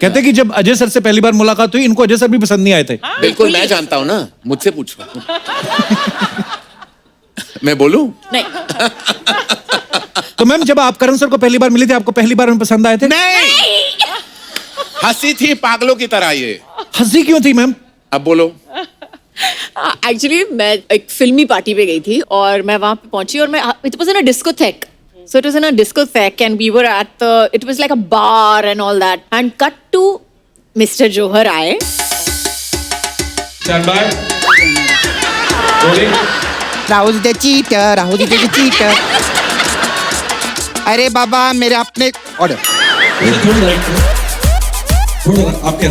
कहते कि जब अजय सर से पहली बार मुलाकात हुई इनको अजय सर भी पसंद नहीं आए थे। बिल्कुल, मैं जानता हूँ ना, मुझसे पूछो। मैं बोलूं? नहीं। तो मैम जब आप करण सर को पहली बार मिली थी आपको पहली बार में पसंद आए थे? नहीं, हंसी थी पागलों की तरह। ये हंसी क्यों थी मैम? अब बोलो। एक्चुअली मैं एक फिल्मी पार्टी पे गई थी और मैं वहां पे पहुंची और मैं it was in a discotheque, so it was in a discotheque and we were at the, it was like a bar and all that, and cut to Mr. Johar आए। Stand by. Rolling. Rahul the cheater, Rahul the cheater. अरे बाबा मेरे अपने order. थोड़ा आप क्या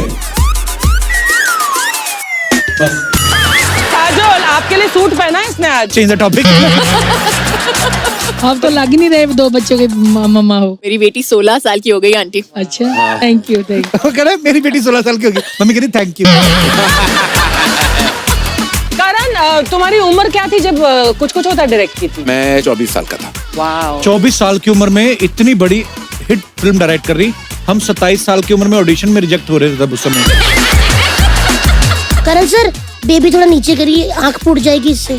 बस। काजोल आपके लिए सूट पहना है इसने आज। Change the topic. आप तो लग ही नहीं रहे दो बच्चों के मम्मा हो। मेरी बेटी 16 साल की हो गई आंटी। अच्छा, थैंक यू। वो कह रहा है मेरी बेटी 16 साल की होगी, मम्मी कह रही थैंक यू। करण तुम्हारी उम्र क्या थी जब कुछ कुछ होता डायरेक्ट की थी? मैं 24 साल का था। वाओ। 24 साल की उम्र में इतनी बड़ी हिट फिल्म डायरेक्ट कर रही। हम 27 साल की उम्र में ऑडिशन में रिजेक्ट हो रहे थे तब उस समय। करण सर बेबी थोड़ा नीचे करिए, आंख फूट जाएगी इससे।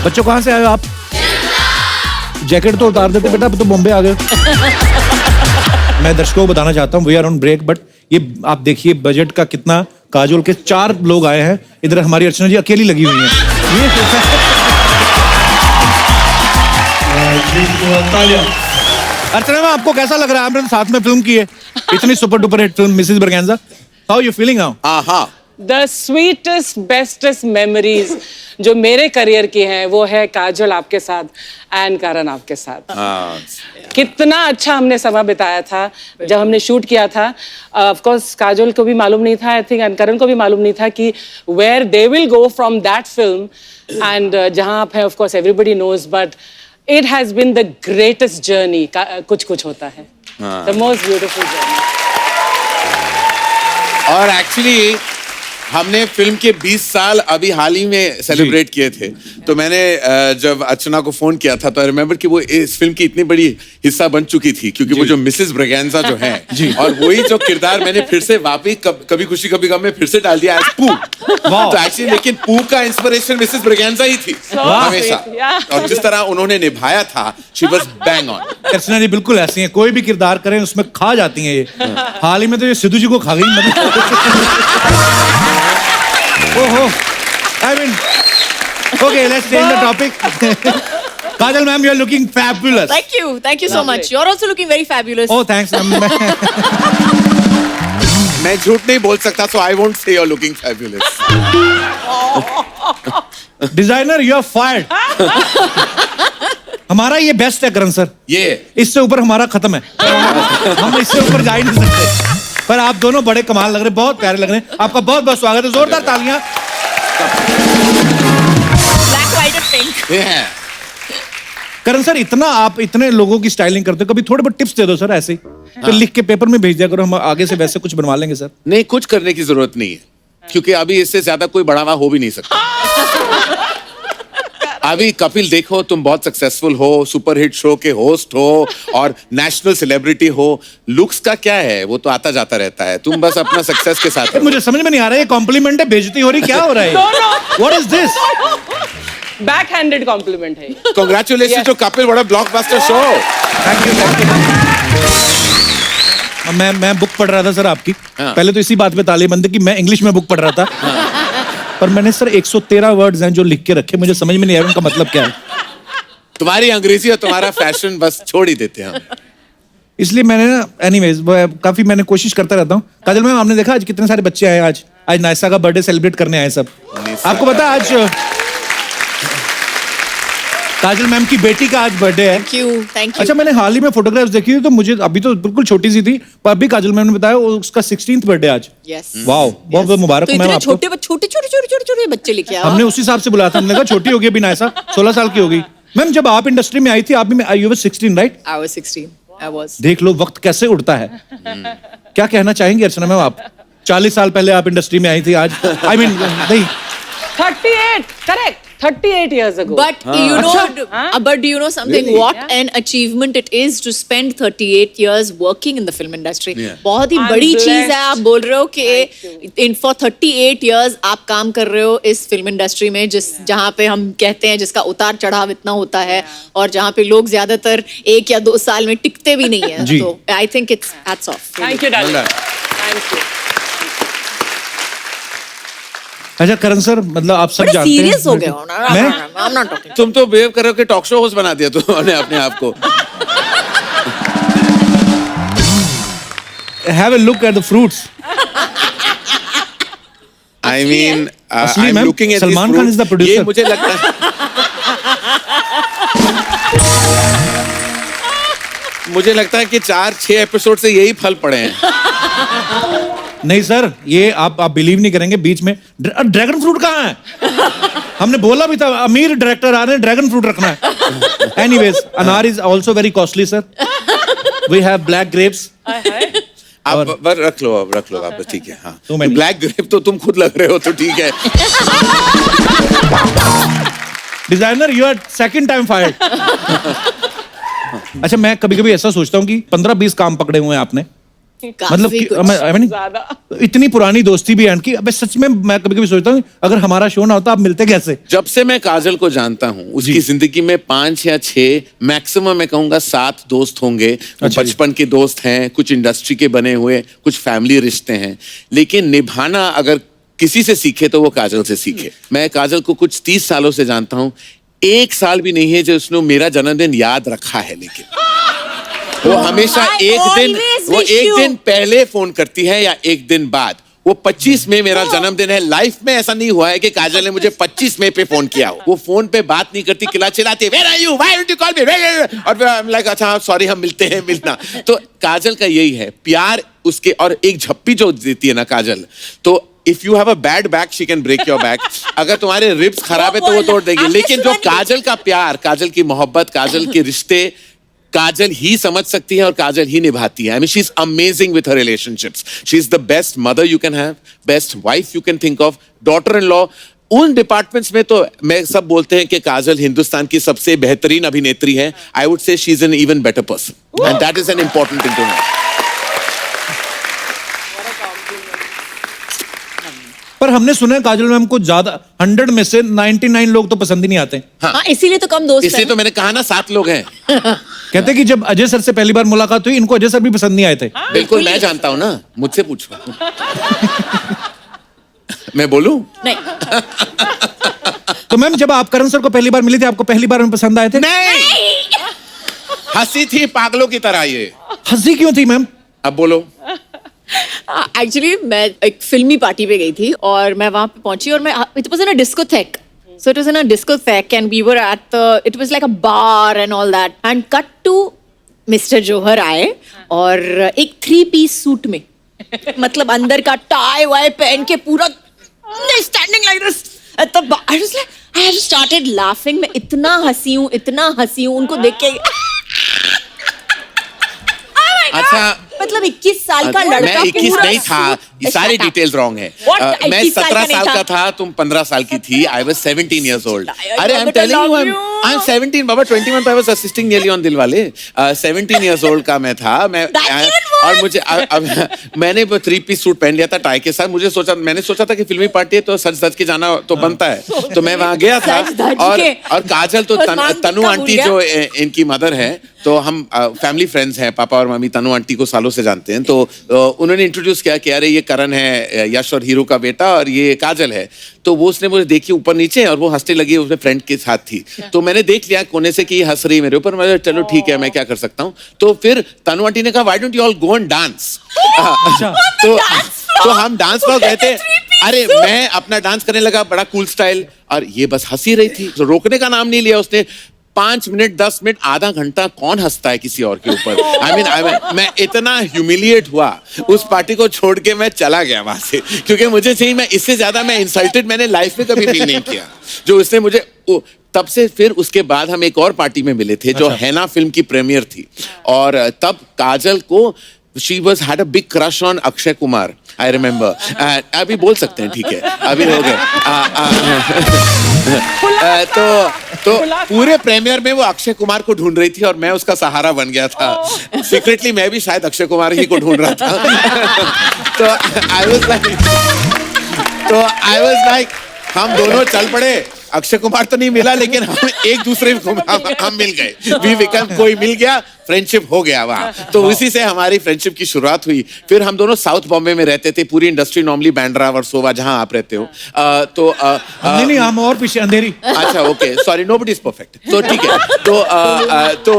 बच्चों कहाँ से आए हो आप? जैकेट तो उतार देते बेटा, अब तो बॉम्बे आ गए। मैं दर्शकों को बताना चाहता हूँ we are on break, but ये आप देखिए बजट का कितना। काजोल के 4 लोग आए हैं, इधर हमारी अर्चना जी अकेली लगी हुई हैं। अर्चना मैम आपको कैसा लग रहा है? आपने साथ में फिल्म की है, इतनी super duper hit film Mrs Braganza. How you feeling now? हाँ, द स्वीटेस्ट बेस्टेस्ट मेमोरीज जो मेरे करियर की हैं वो है काजोल आपके साथ एंड करण आपके साथ। कितना अच्छा हमने समय बिताया था जब हमने शूट किया था। ऑफ कोर्स काजोल को भी मालूम नहीं था, आई थिंक, एंड करण को भी मालूम नहीं था कि where they will go from that film and जहां आप हैं of course everybody knows, but it has been the greatest journey. कुछ कुछ होता है, द मोस्ट ब्यूटीफुल जर्नी। और एक्चुअली हमने फिल्म के 20 साल अभी हाल ही में सेलिब्रेट किए थे। तो मैंने जब अर्चना को फोन किया था तो आई रिमेम्बर कि वो इस फिल्म की इतनी बड़ी हिस्सा बन चुकी थी, क्योंकि वो जो मिसेस ब्रगेंजा जो है और वही जो किरदार मैंने फिर से वापस कभी खुशी कभी गम में फिर से डाल दिया एज पू। तो एक्चुअली लेकिन पू का इंस्पिरेशन मिसेस ब्रगेंजा ही थी हमेशा, और जिस तरह उन्होंने निभाया था शी वाज बैंग ऑन। अर्चना जी बिल्कुल ऐसी हैं, कोई भी किरदार करें उसमें खा जाती हैं ये। हाल ही में तो ये सिद्धू जी को खा गई। ओहो, I mean, okay, let's change the topic. Kajal ma'am, you are looking fabulous. Thank you so much. You're also looking very fabulous. Oh, thanks ma'am. मैं झूठ नहीं बोल सकता, so I won't say you're looking fabulous. Designer, you are fired. हमारा ये best है करण sir, ये इससे ऊपर हमारा खत्म है। हम इससे ऊपर जा ही नहीं सकते। पर आप दोनों बड़े कमाल लग रहे हैं, बहुत प्यारे लग रहे हैं। आपका बहुत बहुत स्वागत है, जोरदार तालियां। Black, white and pink. है। करण सर आप इतने लोगों की स्टाइलिंग करते हो, कभी थोड़े बहुत टिप्स दे दो सर ऐसे ही। तो लिख के पेपर में भेज दिया करो, हम आगे से वैसे कुछ बनवा लेंगे सर। नहीं, कुछ करने की जरूरत नहीं है, क्योंकि अभी इससे ज्यादा कोई बढ़ावा हो भी नहीं सकता। अभी कपिल देखो, तुम बहुत सक्सेसफुल हो, सुपरहिट शो के होस्ट हो और नेशनल सेलिब्रिटी हो। लुक्स का क्या है, वो तो आता जाता रहता है। तुम बस अपना सक्सेस के साथ मुझे समझ में नहीं आ रहा है, ये कॉम्प्लीमेंट है, बेइज्जती हो रही, क्या हो रहा है? What is this? Backhanded complement है। Congratulations to Kapil, what a blockbuster show. Thank you. मैं बुक पढ़ रहा था सर आपकी। पहले तो इसी बात पे ताली बंद कि मैं इंग्लिश में बुक पढ़ रहा था। पर मैंने सर 113 वर्ड्स हैं जो लिख के रखे, मुझे समझ में नहीं आया उनका मतलब क्या है। तुम्हारी अंग्रेजी और तुम्हारा फैशन बस छोड़ ही देते हैं हम। इसलिए मैंने ना एनीवेज काफी मैंने कोशिश करता रहता हूँ। काजल मैम आपने देखा आज कितने सारे बच्चे आए, आज नायसा का बर्थडे सेलिब्रेट करने आए सब। आपको पता है आज काजल मैम की बेटी का आज बर्थडे है। Thank you. अच्छा, मैंने हाल ही में फोटोग्राफ्स देखी थी तो मुझे अभी तो बिल्कुल छोटी सी थी, पर अभी काजल मैम ने बताया उसका 16th बर्थडे आज। Yes. वाओ, बहुत बहुत मुबारक तो मैम इतने आपको। छोटे बच्चे लेके आओ। हमने उस हिसाब से बुलाया था, हमने कहा छोटी होगी अभी नायसा, 16 साल की होगी। मैम जब आप इंडस्ट्री में आई थी आप भी you were 16 right? I was 16. I was. देख लो वक्त कैसे उड़ता है। क्या कहना चाहेंगे अर्चना मैम आप? 40 साल पहले आप इंडस्ट्री में आई थी, आज आई मीन नहीं 38 correct 38 years ago. But you know, but do you know something? Really? What an achievement it is to spend 38 years working in the film industry. Yeah. बहुत ही I'm बड़ी चीज है. blessed. आप बोल रहे हो कि in for 38 years आप काम कर रहे हो इस फिल्म इंडस्ट्री में जहाँ पे हम कहते हैं जिसका उतार चढ़ाव इतना होता है और जहाँ पे लोग ज्यादातर 1 या 2 साल में टिकते भी नहीं है. जी. तो I think it's hats off. Thank you, darling. Well done. Thank you. अच्छा करण सर, मतलब आप सब बड़े जानते हैं सीरियस हो गए हो ना. मैं I'm not talking. तुम तो बिहेव कर रहे हो कि टॉक शो होस्ट बना दिया तुमने अपने आप को. Have a look at the fruits. I mean, असली I'm ma'am, looking at Salman these Khan is the fruits. ये producer. मुझे लगता है मुझे लगता है कि 4-6 एपिसोड से यही फल पड़े हैं. नहीं सर, ये आप बिलीव नहीं करेंगे, बीच में ड्रैगन फ्रूट कहाँ है? हमने बोला भी था अमीर डायरेक्टर आ रहे हैं, ड्रैगन फ्रूट रखना है. Anyways, anar is also very costly sir. We have black grapes. आप रख लो आप, ठीक है. हाँ, तो मैंने- ब्लैक ग्रेप तो तुम खुद लग रहे हो, तो ठीक है. Designer, you are second time fired. अच्छा, मैं कभी कभी ऐसा सोचता हूँ कि 15-20 काम पकड़े हुए हैं आपने. मतलब काफी कि कुछ. I mean, ज्यादा. इतनी पुरानी दोस्ती भी है कि अबे सच में मैं कभी कभी सोचता हूँ अगर हमारा शो ना होता आप मिलते कैसे. जब से मैं काजल को जानता हूँ उसकी जिंदगी में 5 या 6 मैक्सिमम मैं कहूंगा 7 दोस्त होंगे. वो अच्छा जी. बचपन के दोस्त हैं, कुछ इंडस्ट्री के बने हुए, कुछ फैमिली रिश्ते हैं, लेकिन निभाना अगर किसी से सीखे तो वो काजल से सीखे. मैं काजल को कुछ 30 सालों से जानता हूँ. 1 साल भी नहीं है जो उसने मेरा जन्मदिन याद रखा है, लेकिन वो हमेशा I एक always wish दिन you. पहले फोन करती है या 1 दिन बाद. वो 25 में मेरा जन्मदिन है. लाइफ में ऐसा नहीं हुआ है कि काजल ने मुझे 25 मई पे फोन किया हो. वो फोन पे बात नहीं करती, किला चिल्लाती, Where are you? Why don't you call me? और फिर I'm like, अच्छा सॉरी, हम मिलते हैं, मिलना. तो काजल का यही है प्यार उसके. और एक झप्पी जो देती है ना काजल, तो if you have a bad back she can break your back. अगर तुम्हारे रिब्स खराब है तो वो तोड़ देगी. आपने लेकिन जो सुना नहीं? काजल का प्यार, काजल की मोहब्बत, काजल के रिश्ते काजल ही समझ सकती है और काजल ही निभाती है. I mean she is amazing with her relationships. She is the best mother you can have, best wife you can think of, daughter in law. उन डिपार्टमेंट्स में तो मैं सब बोलते हैं कि काजल हिंदुस्तान की सबसे बेहतरीन अभिनेत्री है. I would say she is an even better person and that is an important thing to know. पर हमने सुना है काजल मैम को ज्यादा 100 में से 99 लोग तो पसंद ही नहीं आते. हाँ, इसीलिए तो कम दोस्त इसलिए हैं. तो मैंने कहा ना 7 लोग हैं. कहते हैं कि जब अजय सर से पहली बार मुलाकात हुई इनको अजय सर भी पसंद नहीं आए थे. बिल्कुल, मैं जानता हूं ना, मुझसे पूछो. मैं बोलूं? नहीं. तो मैम जब आप करण सर को पहली बार मिली थी आपको पहली बार में पसंद आए थे? नहीं, हंसी थी पागलों की तरह. ये हंसी क्यों थी मैम? अब बोलो. एक्चुअली मैं एक फिल्मी पार्टी पे गई थी और मैं वहां पे पहुंची और मैं it was in a discotheque. So it was in a discotheque and we were at it was like a bar and all that and cut to Mr. Johar आए और एक 3-piece सूट में मतलब अंदर का टाई वाई पहन के पूरा standing like this at the bar. I just started laughing. मैं इतना हंसी हूँ उनको देख के. अच्छा, मतलब 21 साल का मैं लड़का 21 पूरा नहीं था, ये सारे डिटेल्स रॉन्ग है. What? मैं 21 साल 17 का नहीं साल था? का था, तुम 15 साल की थी. I was 17 years old. अरे I'm better telling you, love you. I'm 17. Baba 21 I was assisting nearly on Dilwale. 17 years old का मैं था. मैं That's even worse. और मुझे अब मैंने वो 3-piece सूट पहन लिया था टाई के साथ. मैंने सोचा था कि फिल्मी पार्टी है तो सज के जाना तो बनता है. तो मैं वहां गया था सज-धज और के। काजल तो और नाम तनु कितना आंटी भूल जो इनकी मदर है, तो हम फैमिली फ्रेंड्स हैं. पापा और मम्मी तनु आंटी को सालों से जानते हैं. तो उन्होंने इंट्रोड्यूस किया कि अरे ये करण है, यश और हीरो का बेटा, और ये काजल है. तो वो उसने मुझे देखी ऊपर नीचे और वो हंसने लगी. उसने फ्रेंड के साथ थी तो मैंने देख लिया कोने से कि ये हंस रही मेरे ऊपर. मैं चलो ठीक है, मैं क्या कर सकता हूँ. तो फिर तनु आंटी ने कहा why don't you all go and dance. तो हम डांस फ्लोर गए थे. अरे मैं अपना डांस करने लगा, बड़ा कूल स्टाइल, और ये बस हंसी रही थी. तो रोकने का नाम नहीं लिया उसने. 5 मिनट 10 मिनट आधा घंटा कौन हंसता है किसी और के ऊपर. आई मीन मैं इतना ह्यूमिलिएट हुआ. उस पार्टी को छोड़ के मैं चला गया वहां से, क्योंकि मुझे चाहिए, मैं इससे ज्यादा मैं इंसल्टेड मैंने लाइफ में कभी फील नहीं किया जो उसने मुझे. तब से फिर उसके बाद हम एक और पार्टी में मिले थे जो हैना फिल्म की प्रीमियर थी, और तब काजल को she was had a big crush on Akshay Kumar, I remember. अभी बोल सकते हैं, ठीक है, अभी हो गए। तो पूरे प्रीमियर में वो अक्षय कुमार को ढूंढ रही थी और मैं उसका सहारा बन गया था। सीक्रेटली मैं भी शायद अक्षय कुमार ही को ढूंढ रहा था। तो आई वाज लाइक हम दोनों चल पड़े। अक्षय कुमार तो नहीं मिला, लेकिन हम एक दूसरे को हम मिल गए। वी बिकम, कोई मिल गया, फ्रेंडशिप हो गया वहां। तो उसी से हमारी फ्रेंडशिप की शुरुआत हुई। फिर हम दोनों साउथ बॉम्बे में रहते थे। पूरी इंडस्ट्री नॉर्मली बांद्रा वर्सोवा, जहां आप रहते हो। नहीं, हम और पीछे अंधेरी। अच्छा, okay, sorry, nobody is perfect. तो ठीक है, तो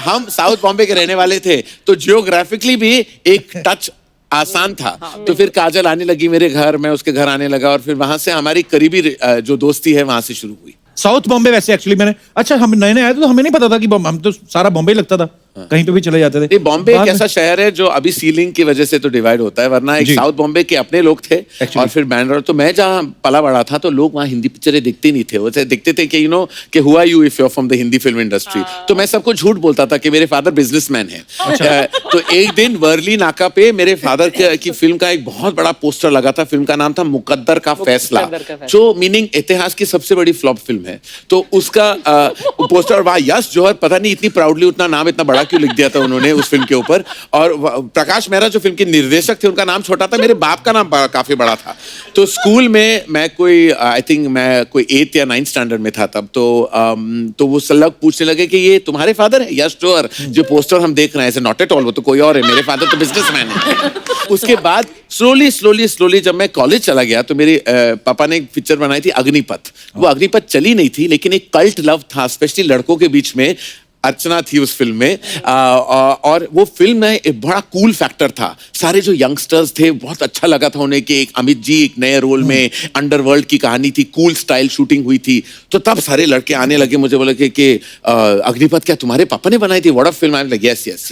हम साउथ बॉम्बे के रहने वाले थे, तो जियोग्राफिकली भी एक टच आसान था। तो फिर काजल आने लगी मेरे घर, मैं उसके घर आने लगा, और फिर वहां से हमारी करीबी जो दोस्ती है वहां से शुरू हुई। साउथ बॉम्बे वैसे एक्चुअली मैंने, अच्छा, हम नए नए आए तो हमें नहीं पता था कि हम तो सारा बॉम्बे ही लगता था, कहीं पे भी चले जाते थे। ये बॉम्बे एक ऐसा शहर है जो अभी सीलिंग की वजह से तो डिवाइड होता है, वरना एक साउथ बॉम्बे के अपने लोग थे। और फिर बैंड्रा, तो मैं जहाँ पला बड़ा था तो लोग वहाँ हिंदी पिक्चरें देखते नहीं थे। वो देखते थे कि कि who are you if you are from the Hindi film industry. तो मैं सबको झूठ बोलता था कि मेरे फादर बिजनेसमैन है। तो एक दिन वर्ली नाका पे मेरे फादर की फिल्म का एक बहुत बड़ा पोस्टर लगा था। फिल्म का नाम था मुकद्दर का फैसला, जो मीनिंग इतिहास की सबसे बड़ी फ्लॉप फिल्म है। तो उसका पोस्टर, वहाँ यश जौहर, पता नहीं इतनी प्राउडली उतना नाम इतना बड़ा क्यों लिख दिया था उन्होंने उस फिल्म के ऊपर। और प्रकाश मेहरा जो फिल्म के निर्देशक थे, उनका नाम छोटा था, मेरे बाप का नाम काफी बड़ा था। तो स्कूल में मैं कोई, आई थिंक मैं कोई 8th या 9th स्टैंडर्ड में था तब। तो वो सब लोग पूछने लगे कि ये तुम्हारे फादर है यश जौहर, जो पोस्टर हम देख रहे हैं? नॉट एट ऑल, वो तो कोई और है, मेरे फादर तो बिजनेसमैन है। उसके बाद स्लोली जब मैं कॉलेज चला गया तो मेरे पापा ने एक पिक्चर बनाई थी अग्निपथ। वो अग्निपथ चली नहीं थी, लेकिन एक कल्ट लव था, स्पेशली लड़कों के बीच में। अर्चना थी उस फिल्म में, और वो फिल्म में एक बड़ा कूल फैक्टर था। सारे जो यंगस्टर्स थे, बहुत अच्छा लगा था उन्हें कि एक अमित जी एक नए रोल में, अंडरवर्ल्ड की कहानी थी, कूल स्टाइल शूटिंग हुई थी। तो तब सारे लड़के आने लगे मुझे, बोले कि अग्निपथ क्या तुम्हारे पापा ने बनाई थी? What a film. I am like yes yes.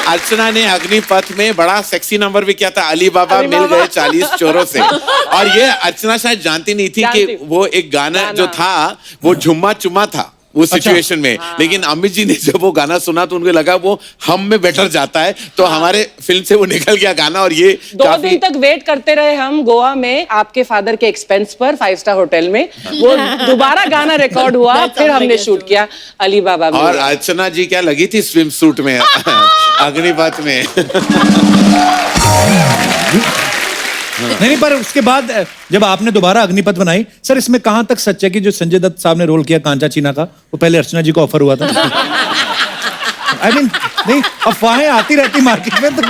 Archana ने अग्निपथ में बड़ा सेक्सी नंबर भी किया था, अली बाबा मिल गए 40 चोरों से। और ये अर्चना शायद जानती नहीं थी कि वो एक गाना जो था वो झुम्मा चुम्मा था उस सिचुएशन में। लेकिन अमित जी ने जब वो गाना सुना तो उनको लगा वो हम में बेटर जाता है, तो हमारे फिल्म से वो निकल गया गाना। और ये 2 दिन तक वेट करते रहे हम गोवा में, आपके फादर के एक्सपेंस पर 5 स्टार होटल में। वो दोबारा गाना रिकॉर्ड हुआ, फिर हमने शूट किया अली बाबा में। और अर्चना जी क्या लगी थी स्विम सूट में अग्निपथ में। नहीं, पर उसके बाद जब आपने दोबारा अग्निपथ बनाई, सर इसमें कहां तक सच है कि जो संजय दत्त साहब ने रोल किया कांचा चीना का, वो पहले अर्चना जी को ऑफर हुआ था? आई मीन, नहीं, अफवाहें आती रहती मार्केट में। तो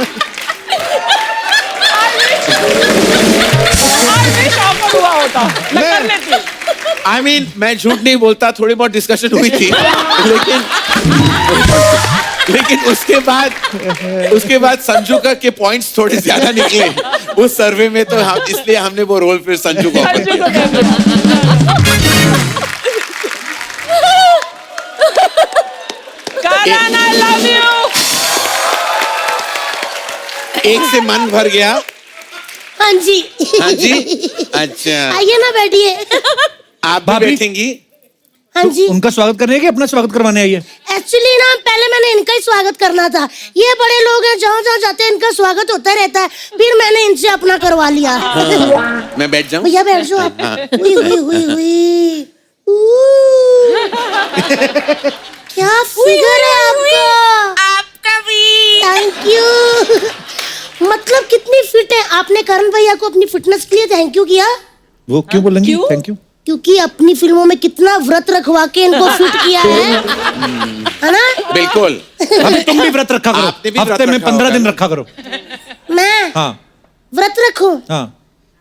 आई मीन, मैं झूठ नहीं बोलता, थोड़ी बहुत डिस्कशन हुई थी, लेकिन उसके बाद संजू का के पॉइंट्स थोड़े ज्यादा निकले उस सर्वे में, तो हम इसलिए हमने वो रोल फिर संजू को ऑफर किया। करण, I love you। एक से मन भर गया। हाँ जी। हाँ जी, अच्छा, आइए ना, बैठिए। आप भी बैठेंगी? हाँ जी। उनका स्वागत करने कि अपना स्वागत करवाने आई है? एक्चुअली ना, पहले मैंने इनका ही स्वागत करना था। ये बड़े लोग हैं, जहाँ जहाँ जाते हैं इनका स्वागत होता रहता है। फिर मैंने इनसे अपना करवा लिया। मैं बैठ जाऊँ? भैया बैठ जाओ आप। हुई हुई हुई हुई। क्या फिगर है आपका भी। Thank you. मतलब कितनी फिट है। आपने करण भैया को अपनी फिटनेस के लिए थैंक यू किया? वो क्यों बोलेंगे थैंक यू? क्योंकि अपनी फिल्मों में कितना व्रत रखवा के इनको फिट किया है ना? बिल्कुल। अभी तुम भी व्रत रखा करो, हफ्ते में 15 दिन रखा करो। मैं हाँ व्रत रखूं? हाँ।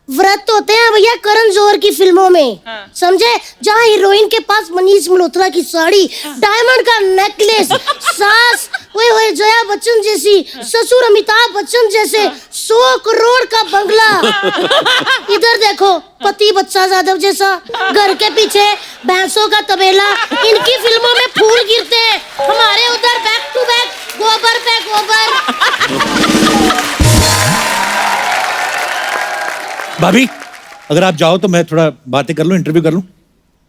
व्रत होते हैं भैया करण जौहर की फिल्मों में, समझे? जहाँ हीरोइन के पास मनीष मल्होत्रा की साड़ी, डायमंड का नेकलेस, सास ओए जया बच्चन जैसी, ससुर अमिताभ बच्चन जैसे, 100 करोड़ का बंगला। इधर देखो, पति बच्चा यादव जैसा, घर के पीछे भैंसों का तबेला। इनकी फिल्मों में फूल गिरते हैं, हमारे उधर बैक टू बैक गोबर पे गोबर। भाभी, अगर आप जाओ तो मैं थोड़ा बातें कर लूं, इंटरव्यू कर लूं।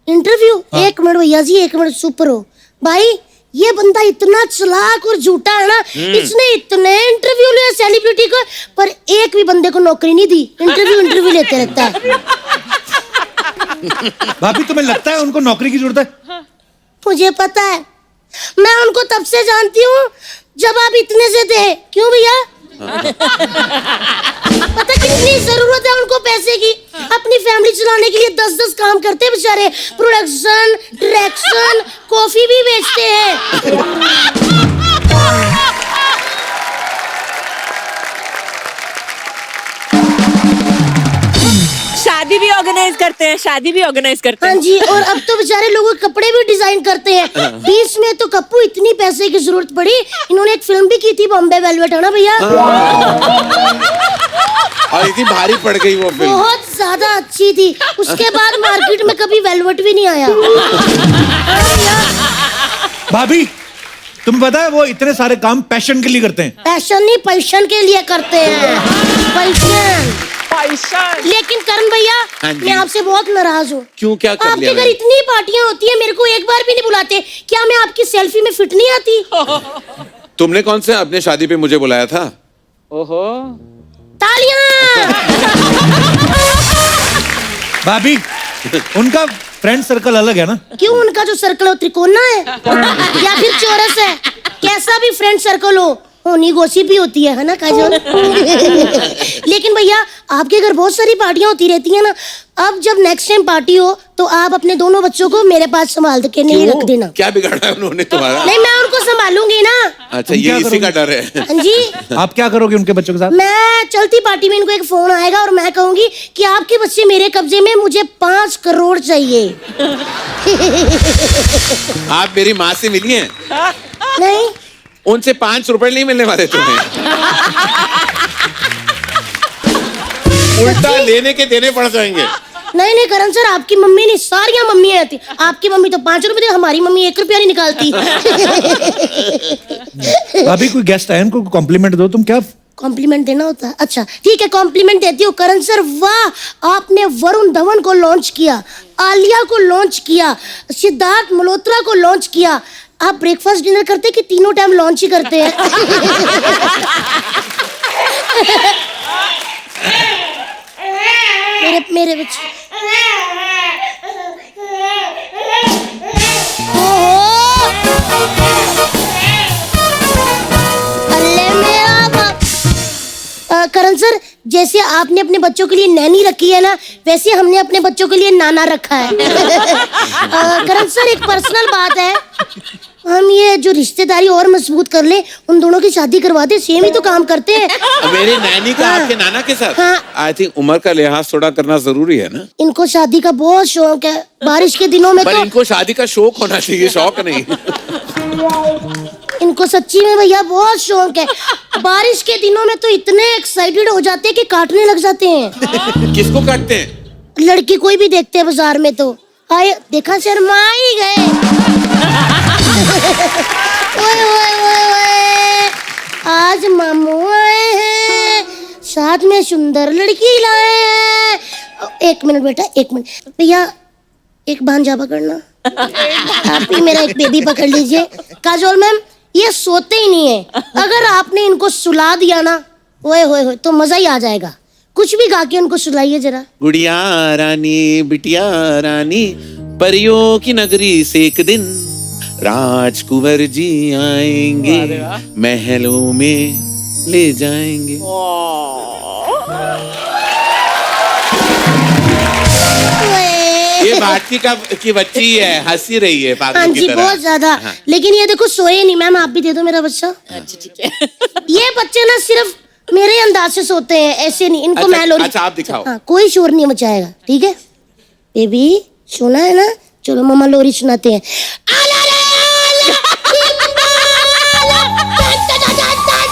इंटरव्यू? हाँ। 1 मिनट भैया जी, 1 मिनट, सुपर हो भाई। ये बंदा इतना चालाक और झूठा है ना, इसने इतने इंटरव्यू लिए सेलिब्रिटी को, पर एक भी बंदे को नौकरी नहीं दी। इंटरव्यू लेते रहता है। भाभी तुम्हें लगता है उनको नौकरी की जरूरत है? मुझे पता है, मैं उनको तब से जानती हूँ जब आप इतने से थे। क्यों भैया? पता कितनी जरूरत है उनको पैसे की। अपनी फैमिली चलाने के लिए 10-10 काम करते हैं बेचारे। प्रोडक्शन, डायरेक्शन, कॉफी भी बेचते हैं। शादी भी ऑर्गेनाइज करते हैं, शादी भी ऑर्गेनाइज करते हाँ हैं। जी, और अब तो बेचारे लोगों के कपड़े भी डिजाइन करते हैं। बीच में तो कप्पू इतनी पैसे की जरूरत पड़ी, इन्होंने एक फिल्म भी की थी बॉम्बे वेलवेट, है ना भैया? और इतनी भारी पड़ गई वो फिल्म। बहुत ज्यादा अच्छी थी। उसके बाद मार्केट में कभी वेलवेट भी नहीं आया। भाभी तुम्हें पता है वो इतने सारे काम पैशन के लिए करते हैं। पैशन नहीं, पैशन के लिए करते हैं। पैशन। लेकिन करण भैया, हाँ जी। मैं आपसे बहुत नाराज हूँ। क्यों, क्या कर आपके लिया घर मैंने? इतनी पार्टियां होती है, मेरे को एक बार भी नहीं बुलाते। क्या मैं आपकी सेल्फी में फिट नहीं आती? तुमने कौन से अपने शादी पे मुझे बुलाया था? ओहो, तालियां। भाभी उनका फ्रेंड सर्कल अलग है ना? क्यों, उनका जो सर्कल हो त्रिकोणा है या फिर चौरस है? कैसा भी फ्रेंड सर्कल हो, होनी गॉसिप भी होती है ना काजोल? लेकिन भैया आपके घर बहुत सारी पार्टियां होती रहती है ना। अब जब नेक्स्ट टाइम पार्टी हो तो आप अपने दोनों बच्चों को मेरे पास संभाल के नहीं रख देना। क्या बिगाड़ा है उन्होंने तुम्हारा? नहीं, मैं उनको संभालूंगी ना। अच्छा, तुम ये क्या इसी का करोगे? डर है। हाँ जी, आप क्या करोगे उनके बच्चों के साथ? मैं चलती पार्टी में इनको एक फोन आएगा और मैं कहूंगी कि आपके बच्चे मेरे कब्जे में, मुझे 5 करोड़ चाहिए। आप मेरी माँ से मिली हैं? नहीं, उनसे 5 रुपए नहीं मिलने वाले तुम्हें। उल्टा लेने के देने पड़ जाएंगे। नहीं करण सर, आपकी मम्मी नहीं, सारियां मम्मियां आती। आपकी मम्मी तो 5 रुपए दे, हमारी मम्मी 1 रुपया नहीं निकालती। भाभी कोई गेस्ट आए उनको कॉम्प्लीमेंट दो। तुम क्या कॉम्प्लीमेंट देना होता है? अच्छा ठीक है, कॉम्प्लीमेंट देती हूँ। करण सर वाह, आपने वरुण धवन को लॉन्च किया, आलिया को लॉन्च किया, सिद्धार्थ मल्होत्रा को लॉन्च किया। आप ब्रेकफास्ट डिनर करते कि तीनों टाइम लॉन्च ही करते हैं? मेरे बच्चे। अल्ले मेरा बाप। करण सर, जैसे आपने अपने बच्चों के लिए नैनी रखी है ना, वैसे हमने अपने बच्चों के लिए नाना रखा है। करण सर, एक पर्सनल बात है, हम ये जो रिश्तेदारी और मजबूत कर ले, उन दोनों की शादी करवा दे। सेम ही तो काम करते हैं। मेरे नैनी का आपके नाना के साथ? हाँ। आई थिंक उम्र का लिहाज थोड़ा करना जरूरी है ना। इनको शादी का बहुत शौक है, बारिश के दिनों में पर तो इनको शादी का शौक होना चाहिए, शौक नहीं। इनको सच्ची में भैया बहुत शौक है। बारिश के दिनों में तो इतने एक्साइटेड हो जाते हैं कि काटने लग जाते हैं। किसको काटते हैं? लड़की कोई भी देखते हैं बाजार में तो आए, देखा शर्मा ही गए। ओए ओए ओए ओए, आज मामू आए हैं, साथ में सुंदर लड़की लाए हैं। 1 मिनट बेटा, 1 मिनट भैया, एक भांजा पकड़ना। आप ही मेरा एक बेबी पकड़ लीजिए। काजोल मैम, ये सोते ही नहीं है। अगर आपने इनको सुला दिया ना, ओए होए होए, तो मजा ही आ जाएगा। कुछ भी गा के उनको सुलाइए जरा। गुड़िया रानी, बिटिया रानी, परियों की नगरी से एक दिन राजकुंवर जी आएंगे, महलों में ले जाएंगे। ये भारती की बच्ची है, हंसी रही है पागल हाँ की जी, तरह। बहुत ज्यादा। हाँ। लेकिन ये देखो सोए नहीं। मैम आप भी दे दो मेरा बच्चा। अच्छा ठीक है। ये बच्चे ना सिर्फ मेरे अंदाज से सोते हैं, ऐसे नहीं। इनको मैं लोरी। अच्छा, आप दिखाओ। हाँ, कोई शोर नहीं मचाएगा, ठीक है? बेबी सुना है ना? चलो मम्मा लोरी सुनाते हैं। आला रे आला, चिंबाला, टन टन टन टन,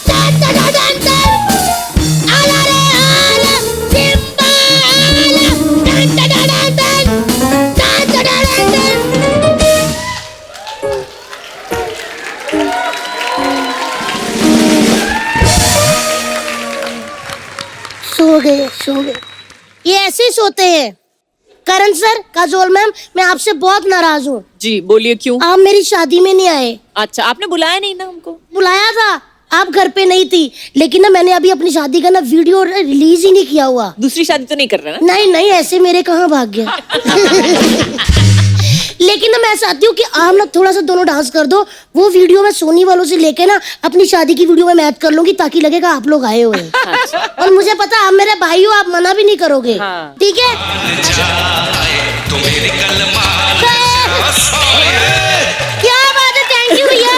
टन टन टन टन। आला रे आला, चिंबाला, टन टन टन टन, टन टन टन टन। सो गए। ये ऐसे ही सोते हैं। करण सर, काजोल मैम, मैं आपसे बहुत नाराज हूँ। जी बोलिए क्यों? आप मेरी शादी में नहीं आए। अच्छा, आपने बुलाया नहीं ना हमको? बुलाया था, आप घर पे नहीं थी, लेकिन ना मैंने अभी अपनी शादी का ना वीडियो रिलीज ही नहीं किया हुआ। दूसरी शादी तो नहीं कर रहे ना? नहीं नहीं, ऐसे मेरे कहाँ भाग गया। लेकिन ना मैं चाहती हूँ कि आप ना थोड़ा सा दोनों डांस कर दो। वो वीडियो मैं सोनी वालों से लेके ना अपनी शादी की वीडियो में मैच कर लूंगी, ताकि लगेगा आप लोग आए हुए हैं। और मुझे पता आप मेरे भाई हो, आप मना भी नहीं करोगे। ठीक है? क्या बात है, थैंक यू भैया,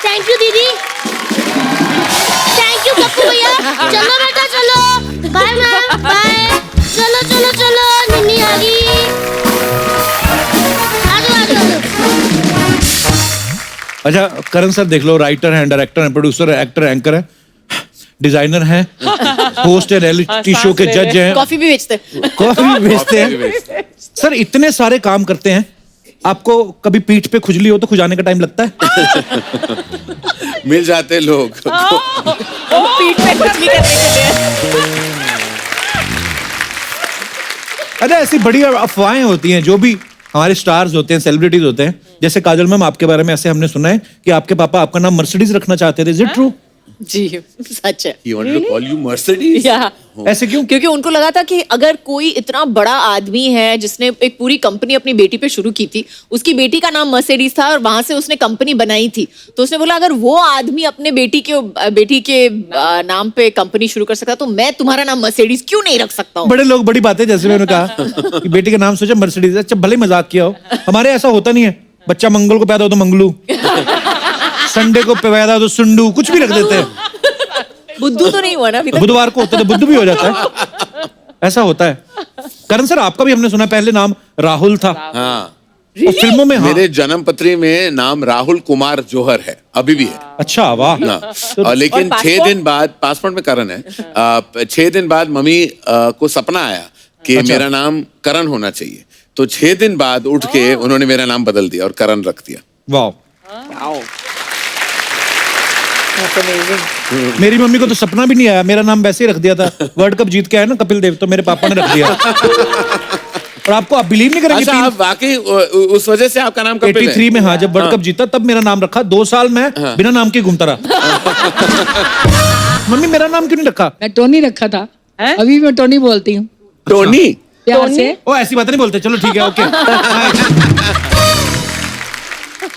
थैंक यू दीदी, थैंक यू पप्पू भैया। चलो बेटा चलो, बाय मैम, बाय। चलो चलो चलो, निन्नी आ गई। अच्छा करण सर देख लो, राइटर हैं, डायरेक्टर हैं, प्रोड्यूसर है, एक्टर, एंकर है, डिजाइनर हैं, होस्ट है, रियलिटी शो के जज हैं, कॉफी भी बेचते हैं। कॉफी भी बेचते हैं। सर इतने सारे काम करते हैं, आपको कभी पीठ पे खुजली हो तो खुजाने का टाइम लगता है? मिल जाते लोग। पीठ पे खुजली करने के लिए। अरे ऐसी बड़ी अफवाहें होती हैं, जो भी हमारे स्टार्स होते हैं, सेलिब्रिटीज होते हैं, जैसे काजल मैम आपके बारे में ऐसे हमने सुना है कि आपके पापा आपका नाम मर्सिडीज रखना चाहते थे। Is it true? जी सच है। He wanted to call you Mercedes? या ऐसे क्यों? क्योंकि उनको लगा था कि अगर कोई इतना बड़ा आदमी है जिसने एक पूरी कंपनी अपनी बेटी पे शुरू की थी, उसकी बेटी का नाम मर्सिडीज था और वहां से उसने कंपनी बनाई थी, तो उसने बोला अगर वो आदमी अपने बेटी के नाम पे कंपनी शुरू कर सकता तो मैं तुम्हारा नाम मर्सिडीज क्यों नहीं रख सकता हूँ? बड़े लोग बड़ी बातें, जैसे मैंने कहा कि बेटी का नाम सोचा मर्सिडीज। अच्छा भले मजाक किया हो, हमारे ऐसा होता नहीं है। बच्चा मंगल को पैदा हो तो मंगलू, संडे को पैदा हो तो सुंडू, कुछ भी रख देते हैं। बुद्धू तो नहीं हुआ ना अभी तक? बुधवार को होता है तो बुद्ध भी हो जाता है, ऐसा होता है। करण सर आपका भी हमने सुना पहले नाम राहुल था। हाँ, और फिल्मों में हाँ। मेरे जन्म पत्री में नाम राहुल कुमार जौहर है, अभी भी है। अच्छा वाह। और लेकिन और 6 दिन बाद, पासपोर्ट में करण है, 6 दिन बाद मम्मी को सपना आया कि मेरा नाम करण होना चाहिए, तो 6 दिन बाद उठ के उन्होंने मेरा नाम बदल दिया और करण रख दिया। वाह। मेरी मम्मी को तो सपना भी नहीं आया, मेरा नाम वैसे ही रख दिया था। वर्ल्ड कप जीत के आया ना कपिल देव, तो मेरे पापा ने रख दिया। और आपको आप बिलीव नहीं करेंगे, अच्छा, आप वाकई उस वजह से आपका नाम कपिल है? 83 में हाँ, जब वर्ल्ड कप जीता तब मेरा नाम रखा। 2 साल में बिना नाम के घूमता रहा। मम्मी मेरा नाम क्यों नहीं रखा? मैं टोनी रखा था, अभी मैं टोनी बोलती हूँ टोनी? प्यार से। ओ ऐसी बात नहीं बोलते, चलो ठीक है, ओके।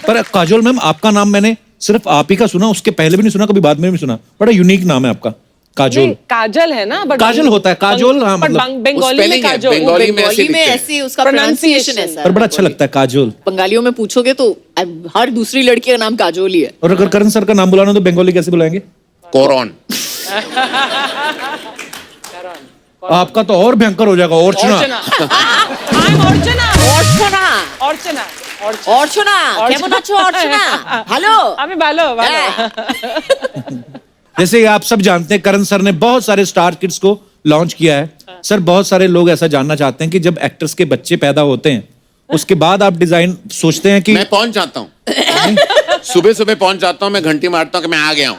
पर काजोल मैम आपका नाम मैंने सिर्फ आप ही का सुना, उसके पहले भी नहीं सुना, कभी बाद में भी सुना। बड़ा यूनिक नाम है आपका, काजोल। काजल है ना, but काजल होता है, काजोल हाँ, but मतलब बंगाली में spelling है, काजोल। बंगाली में ऐसे बंगाली में लिखते हैं। ऐसे उसका प्रोनाउंसिएशन है पर बड़ा अच्छा लगता है काजोल। बंगालियों में पूछोगे तो हर दूसरी लड़की का नाम काजोल ही है। और अगर करण सर का नाम बुलाना तो बंगाली कैसे बुलाएंगे? कोरन। आपका तो और भयंकर हो जाएगा, अर्चना। अर्चना। I'm अर्चना। अर्चना अर्चना। अर्चना কেমন আছো अर्चना? हेलो আমি ভালো ভালো। जैसे आप सब जानते हैं करण सर ने बहुत सारे स्टार किड्स को लॉन्च किया है। सर बहुत सारे लोग ऐसा जानना चाहते हैं कि जब एक्टर्स के बच्चे पैदा होते हैं उसके बाद आप डिजाइन सोचते हैं कि मैं पहुंच जाता हूँ, सुबह सुबह पहुंच जाता हूँ, मैं घंटी मारता हूँ कि मैं आ गया हूँ।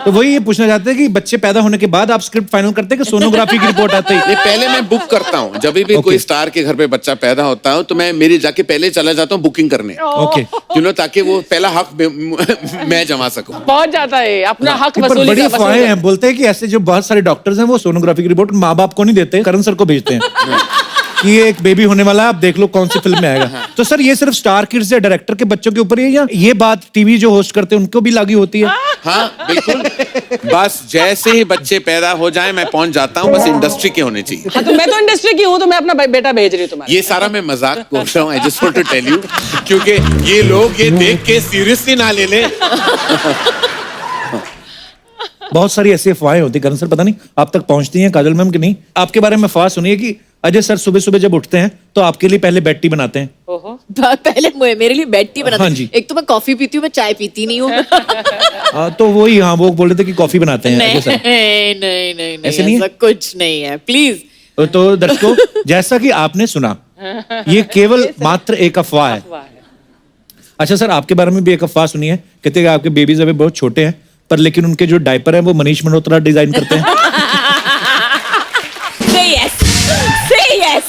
तो वही ये पूछना चाहते हैं कि बच्चे पैदा होने के बाद आप स्क्रिप्ट फाइनल करते हैं कि सोनोग्राफी की रिपोर्ट आती है? ये पहले मैं बुक करता हूँ, जब भी कोई स्टार के घर पे बच्चा पैदा होता है तो मैं मेरी जाके पहले चला जाता हूँ बुकिंग करने, ओके। ताकि वो पहला हक मैं जमा सकूं। पहुंच जाता है अपना हक पर वसूली बड़ी का अफवाहें हैं, बोलते हैं कि ऐसे जो बहुत सारे डॉक्टर्स हैं वो सोनोग्राफी की रिपोर्ट माँ बाप को नहीं देते, करण सर को भेजते हैं कि ये एक बेबी होने वाला है, आप देख लो कौन सी फिल्म में आएगा। तो सर ये सिर्फ स्टार किड्स या डायरेक्टर के बच्चों के ऊपर ही है या ये बात टीवी जो होस्ट करते हैं उनको भी लागू होती है? हाँ बिल्कुल, बस जैसे ही बच्चे पैदा हो जाए मैं पहुंच जाता हूँ, बस इंडस्ट्री के होने चाहिए। हाँ, तो मैं तो इंडस्ट्री की हूँ, तो मैं अपना बेटा भेज रही हूँ तुम्हारे। ये सारा मैं मजाक बोल रहा हूँ, I just want to tell you, क्योंकि ये लोग ये देख के सीरियसली ना ले लें। बहुत सारी ऐसी अफवाहें होती है करण सर, पता नहीं आप तक पहुंचती हैं काजल मैम की नहीं। आपके बारे में अफवाह सुनिए कि अजय सर सुबह सुबह जब उठते हैं तो आपके लिए पहले बेड टी बनाते हैं। ओहो। पहले मेरे लिए बेड टी बनाते हाँ हैं। जी। एक तो मैं कॉफी पीती हूँ, मैं चाय पीती नहीं हूँ। तो वही हाँ, वो बोल रहे थे कि कॉफी बनाते हैं अजय सर। नहीं नहीं नहीं ऐसे नहीं ऐसा कुछ नहीं है, प्लीज। तो दर्शकों जैसा कि आपने सुना ये केवल मात्र एक अफवाह है। अच्छा सर आपके बारे में भी एक अफवाह सुनी है, कहते हैं कि आपके बेबीज अभी बहुत छोटे हैं पर लेकिन उनके जो डायपर है वो मनीष मल्होत्रा डिजाइन करते हैं। Say yes. Say yes.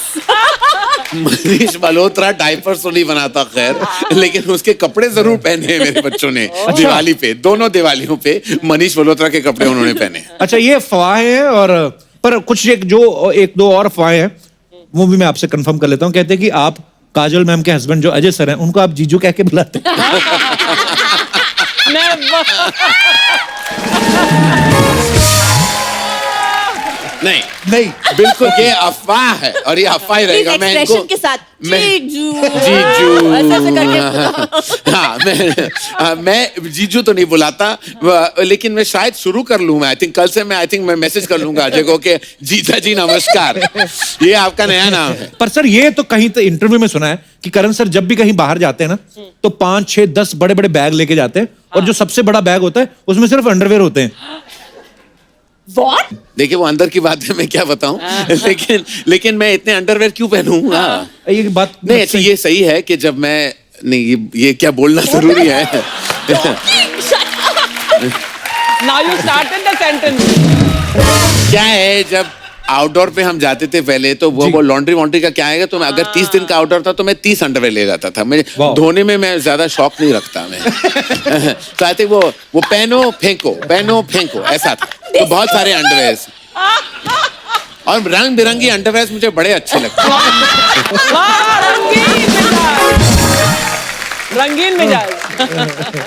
Manish Malhotra diapers तो नहीं बनाता खैर, लेकिन उसके कपड़े जरूर पहने हैं मेरे बच्चों ने दिवाली पे, दोनों दिवालियों पे मनीष मल्होत्रा के कपड़े उन्होंने पहने हैं। अच्छा, ये अफवाहें हैं, और पर कुछ एक दो और अफवाहें हैं, वो भी मैं आपसे कंफर्म कर लेता हूँ। कहते हैं कि आप काजल मैम के हस्बैंड जो अजय सर हैं, उनको आप जीजू कह के बुलाते हैं। नहीं नहीं, बिल्कुल ये अफवाह है और ये अफवाह ही रहेगा। मैं इनको के साथ जीजू जीजू ऐसे करके मैं जीजू तो नहीं बुलाता, लेकिन मैं शायद शुरू कर लूँ। मैं आई थिंक मैं मैसेज कर लूंगा अजय को कि जीजा जी नमस्कार, ये आपका नया नाम है। पर सर ये तो कहीं तो इंटरव्यू में सुना है कि करण सर जब भी कहीं बाहर जाते हैं ना, तो 5, 6, 10 बड़े बड़े बैग लेके जाते हैं, और जो सबसे बड़ा बैग होता है उसमें सिर्फ अंडरवेयर होते हैं। What? देखिए वो अंदर की बात है, मैं क्या बताऊं। लेकिन मैं इतने अंडरवेयर क्यों पहनूं? ये बात नहीं, अच्छा ये सही है कि जब मैं नहीं, ये क्या बोलना जरूरी है। Now you started the sentence. क्या है, जब आउटडोर पे हम जाते थे पहले, तो वो लॉन्ड्री वॉन्ड्री का क्या है, तो मैं अगर 30 दिन का आउटडोर था तो मैं 30 अंडरवेयर ले जाता था। मैं धोने में मैं ज्यादा शौक नहीं रखता मैं। तो आई थिंक वो पहनो फेंको ऐसा था। तो बहुत सारे अंडरवेयर और रंग बिरंगी अंडरवेयर मुझे बड़े अच्छे लगते हैं। रंगीन मिजाज।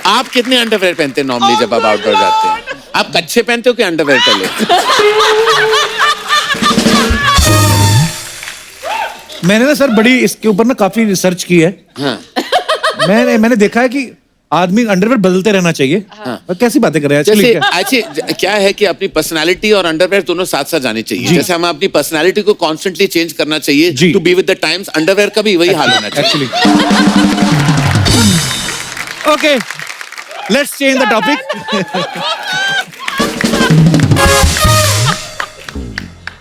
आप कितने अंडरवेयर पहनते हैं नॉर्मली जब आप आउटडोर जाते हैं? आप कच्छे पहनते हो कि अंडरवेयर पहले? मैंने ना सर बड़ी इसके ऊपर ना काफी रिसर्च की है। हाँ। मैंने देखा है कि आदमी अंडरवेयर बदलते रहना चाहिए। और कैसी बातें कर रहे हैं जैसे क्या है कि अपनी पर्सनालिटी और अंडरवेयर दोनों साथ साथ जाने चाहिए। जैसे हम अपनी पर्सनालिटी को कॉन्स्टेंटली चेंज करना चाहिए to be with the times, underwear का भी वही हाल होना चाहिए। Actually okay, let's change the topic.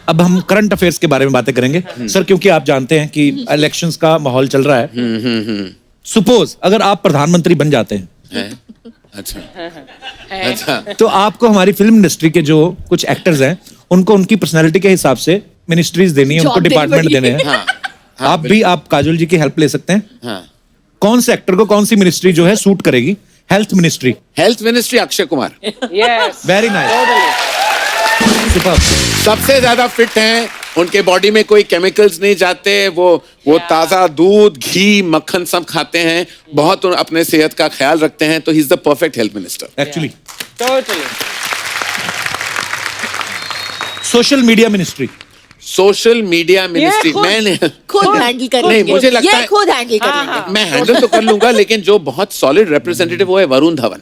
अब हम करंट अफेयर्स के बारे में बातें करेंगे सर, क्योंकि आप जानते हैं कि इलेक्शंस का माहौल चल रहा है। सपोज अगर आप प्रधानमंत्री बन जाते हैं, अच्छा, तो आपको हमारी फिल्म इंडस्ट्री के जो कुछ एक्टर्स हैं, उनको उनकी पर्सनालिटी के हिसाब से मिनिस्ट्रीज देनी है, उनको डिपार्टमेंट देने हैं। आप काजल जी की हेल्प ले सकते हैं। कौन से एक्टर को कौन सी मिनिस्ट्री जो है सूट करेगी? Health ministry Akshay Kumar. Yes. Very nice, superb. सबसे ज्यादा फिट हैं, उनके बॉडी में कोई केमिकल्स नहीं जाते, वो ताजा दूध, घी, मक्खन सब खाते हैं, बहुत अपने सेहत का ख्याल रखते हैं, तो he is the perfect health minister actually. Totally. Social media ministry मैंने खुद हैंडल करेंगे। नहीं, मुझे लगता है खुद हैंडल करेंगे। मैं हैंडल तो कर लूंगा, लेकिन जो बहुत सॉलिड रिप्रेजेंटेटिव वो है वरुण धवन।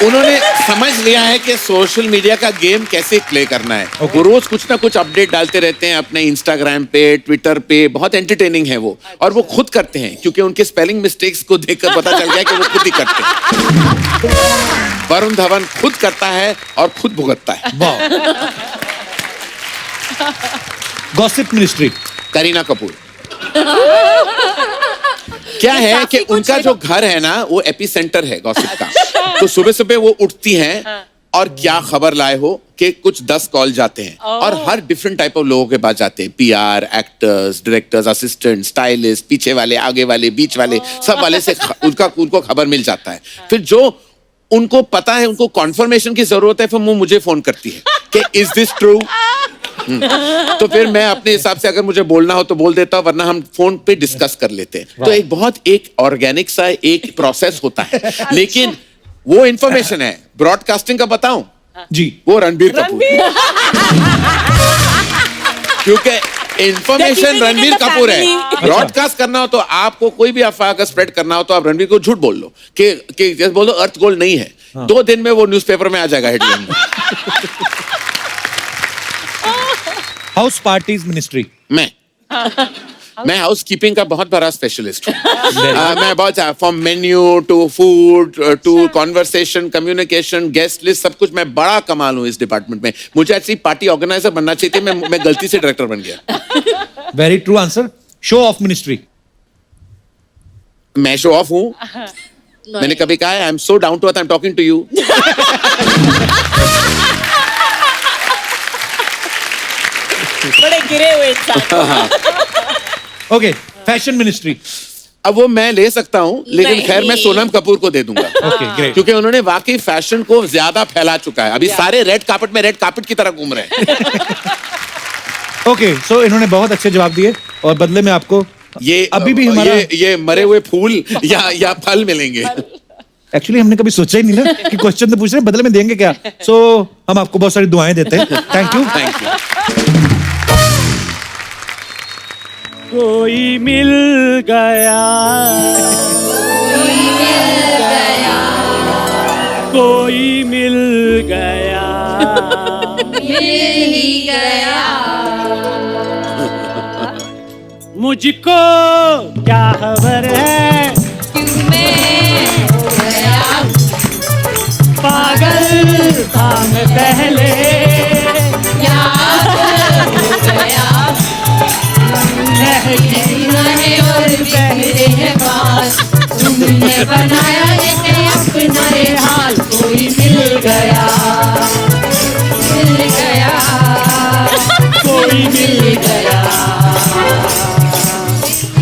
उन्होंने समझ लिया है कि सोशल मीडिया का गेम कैसे प्ले करना है। वो रोज कुछ ना कुछ अपडेट डालते रहते हैं अपने इंस्टाग्राम पे, ट्विटर पे, बहुत एंटरटेनिंग है वो, और वो खुद करते हैं क्योंकि उनके स्पेलिंग मिस्टेक्स को देखकर पता चल गया कि वो खुद ही करते हैं। वरुण धवन खुद करता है और खुद भुगतता है। Gossip ministry Kareena Kapoor. क्या है कि उनका जो घर है ना, वो एपी सेंटर है गॉसिप का। तो सुबह सुबह वो उठती हैं और क्या खबर लाए हो कि कुछ 10 कॉल जाते हैं, और हर डिफरेंट टाइप ऑफ लोगों के पास जाते हैं। PR, actors, directors, assistant, stylist, पीछे वाले, आगे वाले, बीच वाले, सब वाले से उनको खबर मिल जाता है। फिर जो उनको पता है, उनको कॉन्फर्मेशन की जरूरत है, फिर वो मुझे फोन करती है कि इज दिस ट्रू। तो फिर मैं अपने हिसाब से अगर मुझे बोलना हो तो बोल देता हूं, वरना हम फोन पे डिस्कस कर लेते हैं। तो एक ऑर्गेनिक सा एक प्रोसेस होता है, लेकिन वो इंफॉर्मेशन है। ब्रॉडकास्टिंग का बताऊं जी, वो रणबीर कपूर, क्योंकि इंफॉर्मेशन रणबीर कपूर है। ब्रॉडकास्ट करना हो तो आपको कोई भी अफवाह का स्प्रेड करना हो तो आप रणबीर को झूठ बोल लो कि जैसे बोल दो अर्थ गोल नहीं है, 2 दिन में वो न्यूज़पेपर में आ जाएगा हेडलाइन में। House parties ministry. मैं हाउस कीपिंग का बहुत बड़ा स्पेशलिस्ट हूँ। मैं बहुत from menu to food to conversation, communication, guest list, सब कुछ मैं बड़ा कमाल हूँ इस डिपार्टमेंट में। मुझे एक्चुअली पार्टी ऑर्गेनाइजर बनना चाहिए, मैं गलती से डायरेक्टर बन गया। Very true answer. Show off ministry. मैं शो ऑफ हूँ। मैंने कभी कहा I am so down to earth, I am talking to you. बड़े गिरे हुए इंसान। Okay, fashion ministry. अब वो मैं ले सकता हूँ, लेकिन खैर मैं सोनम कपूर को दे दूंगा। Okay, great. क्योंकि उन्होंने वाकई फैशन को ज्यादा फैला चुका है। अभी सारे रेड कार्पेट में रेड कार्पेट की तरह घूम रहे हैं। ओके, सो इन्होंने बहुत अच्छे जवाब दिए और बदले में आपको ये अभी भी हमारा ये मरे हुए फूल या फल मिलेंगे। एक्चुअली हमने कभी सोचा ही नहीं ना कि क्वेश्चन तो पूछ रहे हैं, बदले में देंगे क्या। सो हम आपको बहुत सारी दुआएं देते हैं। Thank you. Thank you. कोई मिल गया, कोई मिल गया, मुझको क्या खबर है, पागल था मैं पहले, तुमने बनाया अपना ये हाल, कोई मिल गया, कोई मिल गया,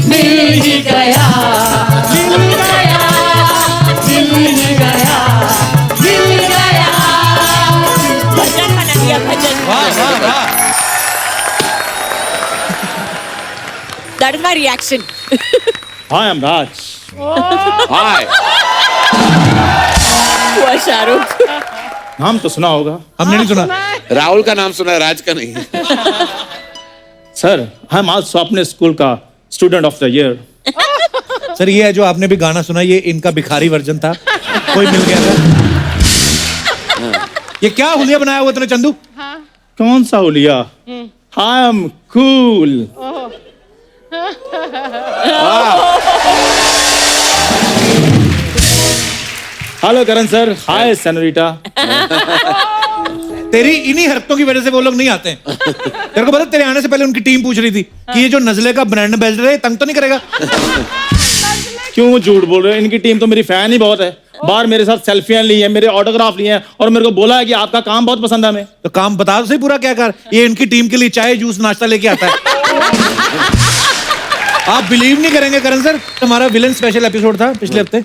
मिल ही गया, मिल गया, मिल गया, मिल गया। भजन बना दिया, भजन। वाह वाह वाह। That is my reaction. Hi, I'm Raj. हाय। हुआ शाहरुख। नाम तो सुना होगा हमने नहीं सुना। राहुल का नाम सुना है, राज का नहीं। सर। हम आल्सो अपने स्कूल का student of the year. Sir ये है जो आपने भी गाना सुना, ये इनका भिखारी वर्जन था, कोई मिल गया था। ये क्या हुलिया बनाया हुआ तूने चंदू? कौन सा हुलिया? I am cool. Hello Karan sir. Hi senorita. तेरी इन्हीं हरकतों की वजह से वो लोग नहीं आते हैं। तेरे को पता, तेरे आने से पहले उनकी टीम पूछ रही थी कि ये जो नजले का ब्रांड एम्बेसडर है, तंग तो नहीं करेगा? क्यों झूठ बोल रहे हो? इनकी टीम तो मेरी फैन ही बहुत है। बाहर मेरे साथ सेल्फियां ली हैं, मेरे ऑटोग्राफ लिए हैं और मेरे को बोला है कि आपका काम बहुत पसंद है हमें। तो काम बता तो सही पूरा क्या कर। ये इनकी टीम के लिए चाय जूस नाश्ता लेके आता है। आप बिलीव नहीं करेंगे करण सर, हमारा विलन स्पेशल एपिसोड था पिछले हफ्ते,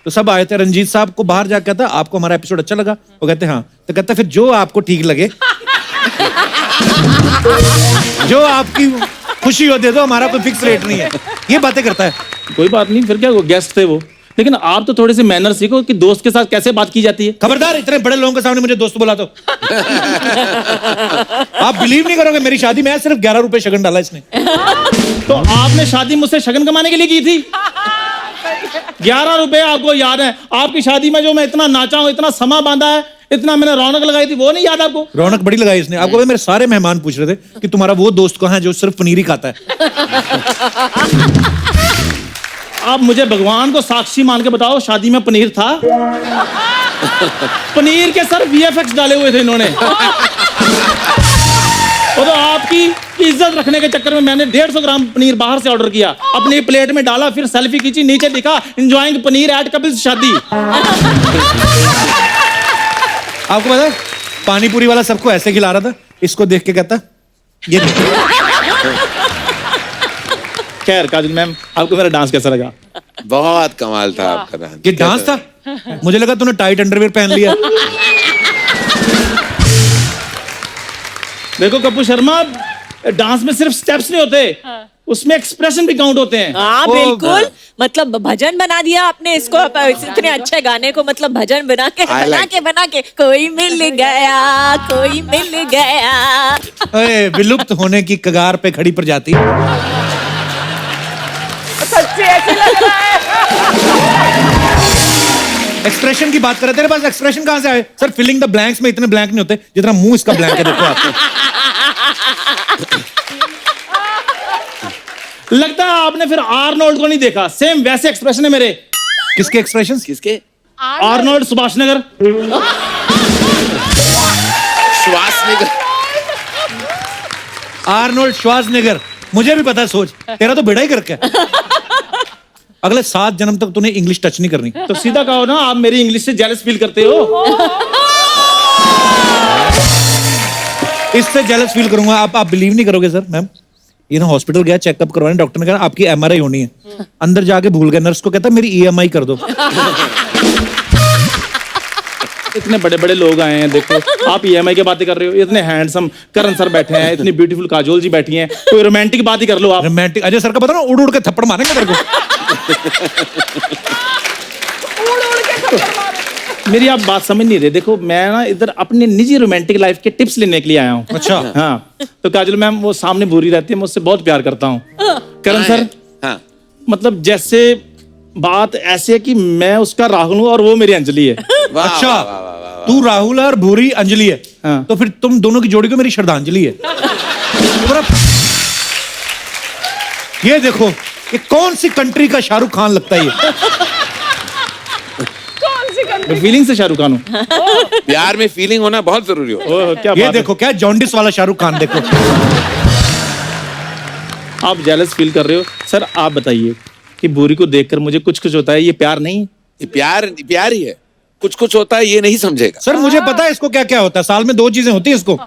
तो सब आए थे। रंजीत साहब को बाहर जाके कहता, आपको हमारा एपिसोड अच्छा लगा? वो कहते हाँ। तो कहता फिर जो आपको ठीक लगे, जो आपकी खुशी हो दे दो, हमारा कोई फिक्स रेट नहीं है। ये बातें करता है। कोई बात नहीं, फिर क्या, वो गेस्ट थे वो। लेकिन आप तो थोड़े से मैनर सीखो कि दोस्त के साथ कैसे बात की जाती है। खबरदार, इतने बड़े लोगों के सामने मुझे दोस्त बोला तो। आप बिलीव नहीं करोगे, मेरी शादी में सिर्फ 11 रुपए शगन डाला इसने। तो आपने शादी मुझसे शगन कमाने के लिए की थी? 11 रुपए आपको याद है? आपकी शादी में जो मैं इतना नाचा हूं, इतना समा बांधा है, इतना मैंने रौनक लगाई थी, वो नहीं याद आपको? रौनक बड़ी लगाई इसने। आपको पता, मेरे सारे मेहमान पूछ रहे थे कि तुम्हारा वो दोस्त कहाँ है जो सिर्फ पनीर ही खाता है। आप मुझे भगवान को साक्षी मान के बताओ, शादी में पनीर था? पनीर के सर VFX डाले हुए थे इन्होंने। और तो आपकी इज्जत रखने के चक्कर में मैंने 150 ग्राम पनीर बाहर से ऑर्डर किया, अपनी प्लेट में डाला, फिर सेल्फी खींची, नीचे लिखा एंजॉयिंग पनीर एट कपिल्स शादी। आपको पता है, पानी पूरी वाला सबको ऐसे खिला रहा था, इसको देख के कहता ये खैर काजल मैम, आपको मेरा डांस कैसा लगा? बहुत कमाल था आपका डांस। ये डांस था? मुझे लगा तूने टाइट अंडरवेयर पहन लिया। देखो कपूर शर्मा, डांस में सिर्फ स्टेप्स नहीं होते, उसमें एक्सप्रेशन भी काउंट होते हैं। हाँ बिल्कुल, मतलब भजन बना दिया आपने इसको, इतने अच्छे गाने को, मतलब भजन बना के कोई मिल गया, कोई मिल गया। अरे विलुप्त होने की कगार पे खड़ी प्रजाति। सच्ची ऐसे लग रहा है। एक्सप्रेशन की बात कर रहे थे, तेरे पास एक्सप्रेशन कहां से आए? सर फिलिंग द ब्लैंक्स में इतने ब्लैंक नहीं होते जितना मुंह इसका ब्लैंक है। देखो आप, लगता है आपने फिर आर्नोल्ड को नहीं देखा, सेम वैसे एक्सप्रेशन है मेरे। किसके एक्सप्रेशन? किसके? आर्नोल्ड सुभाषनगर। श्वासनगर। Arnold Schwarzenegger. मुझे भी पता है, सोच तेरा तो बेड़ा ही करके। अगले 7 जन्म तक तूने इंग्लिश टच नहीं करनी। तो सीधा कहो ना, आप मेरी इंग्लिश से जेलस फील करते हो। इससे जेलस फील करूंगा। आप बिलीव नहीं करोगे सर मैम, ये ना हॉस्पिटल गया चेकअप करवाने, डॉक्टर ने कहा आपकी एमआरआई होनी है। अंदर जाके भूल गया, नर्स को कहता मेरी ईएमआई कर दो। इतने बड़े बड़े लोग आए हैं, देखो आप ईएमआई की बातें कर रहे हो, इतने हैंडसम करण सर बैठे हैं, इतनी ब्यूटीफुल काजोल जी बैठी हैं, कोई रोमांटिक बात ही कर लो आप। रोमांटिक अजय सर का पता ना, उड़ उड़ के थप्पड़ मारेंगे तेरे को। मेरी आप बात समझ नहीं रहे। देखो मैं ना इधर अपने निजी रोमांटिक लाइफ के टिप्स लेने के लिए आया हूँ। अच्छा। हाँ, तो काजल मैम वो सामने भूरी रहती है, मैं उससे बहुत प्यार करता हूँ। करण सर, हाँ मतलब जैसे बात ऐसी है कि मैं उसका राहुल हूँ और वो मेरी अंजलि है। अच्छा, तू राहुल और भूरी अंजलि है। हाँ। तो फिर तुम दोनों की जोड़ी को मेरी श्रद्धांजलि है। ये देखो, ये कौन सी कंट्री का शाहरुख खान लगता है ये? फीलिंग से शाहरुख खान हूँ। प्यार में फीलिंग होना बहुत जरूरी हो। क्या ये बात है। देखो क्या जॉन्डिस वाला शाहरुख खान देखो। आप जेलस फील कर रहे हो सर। आप बताइए कि भूरी को देखकर मुझे कुछ कुछ होता है, ये प्यार नहीं? ये प्यार प्यार ही है, कुछ कुछ होता है ये नहीं समझेगा। सर मुझे पता है इसको क्या क्या होता है। साल में 2 चीजें होती है इसको।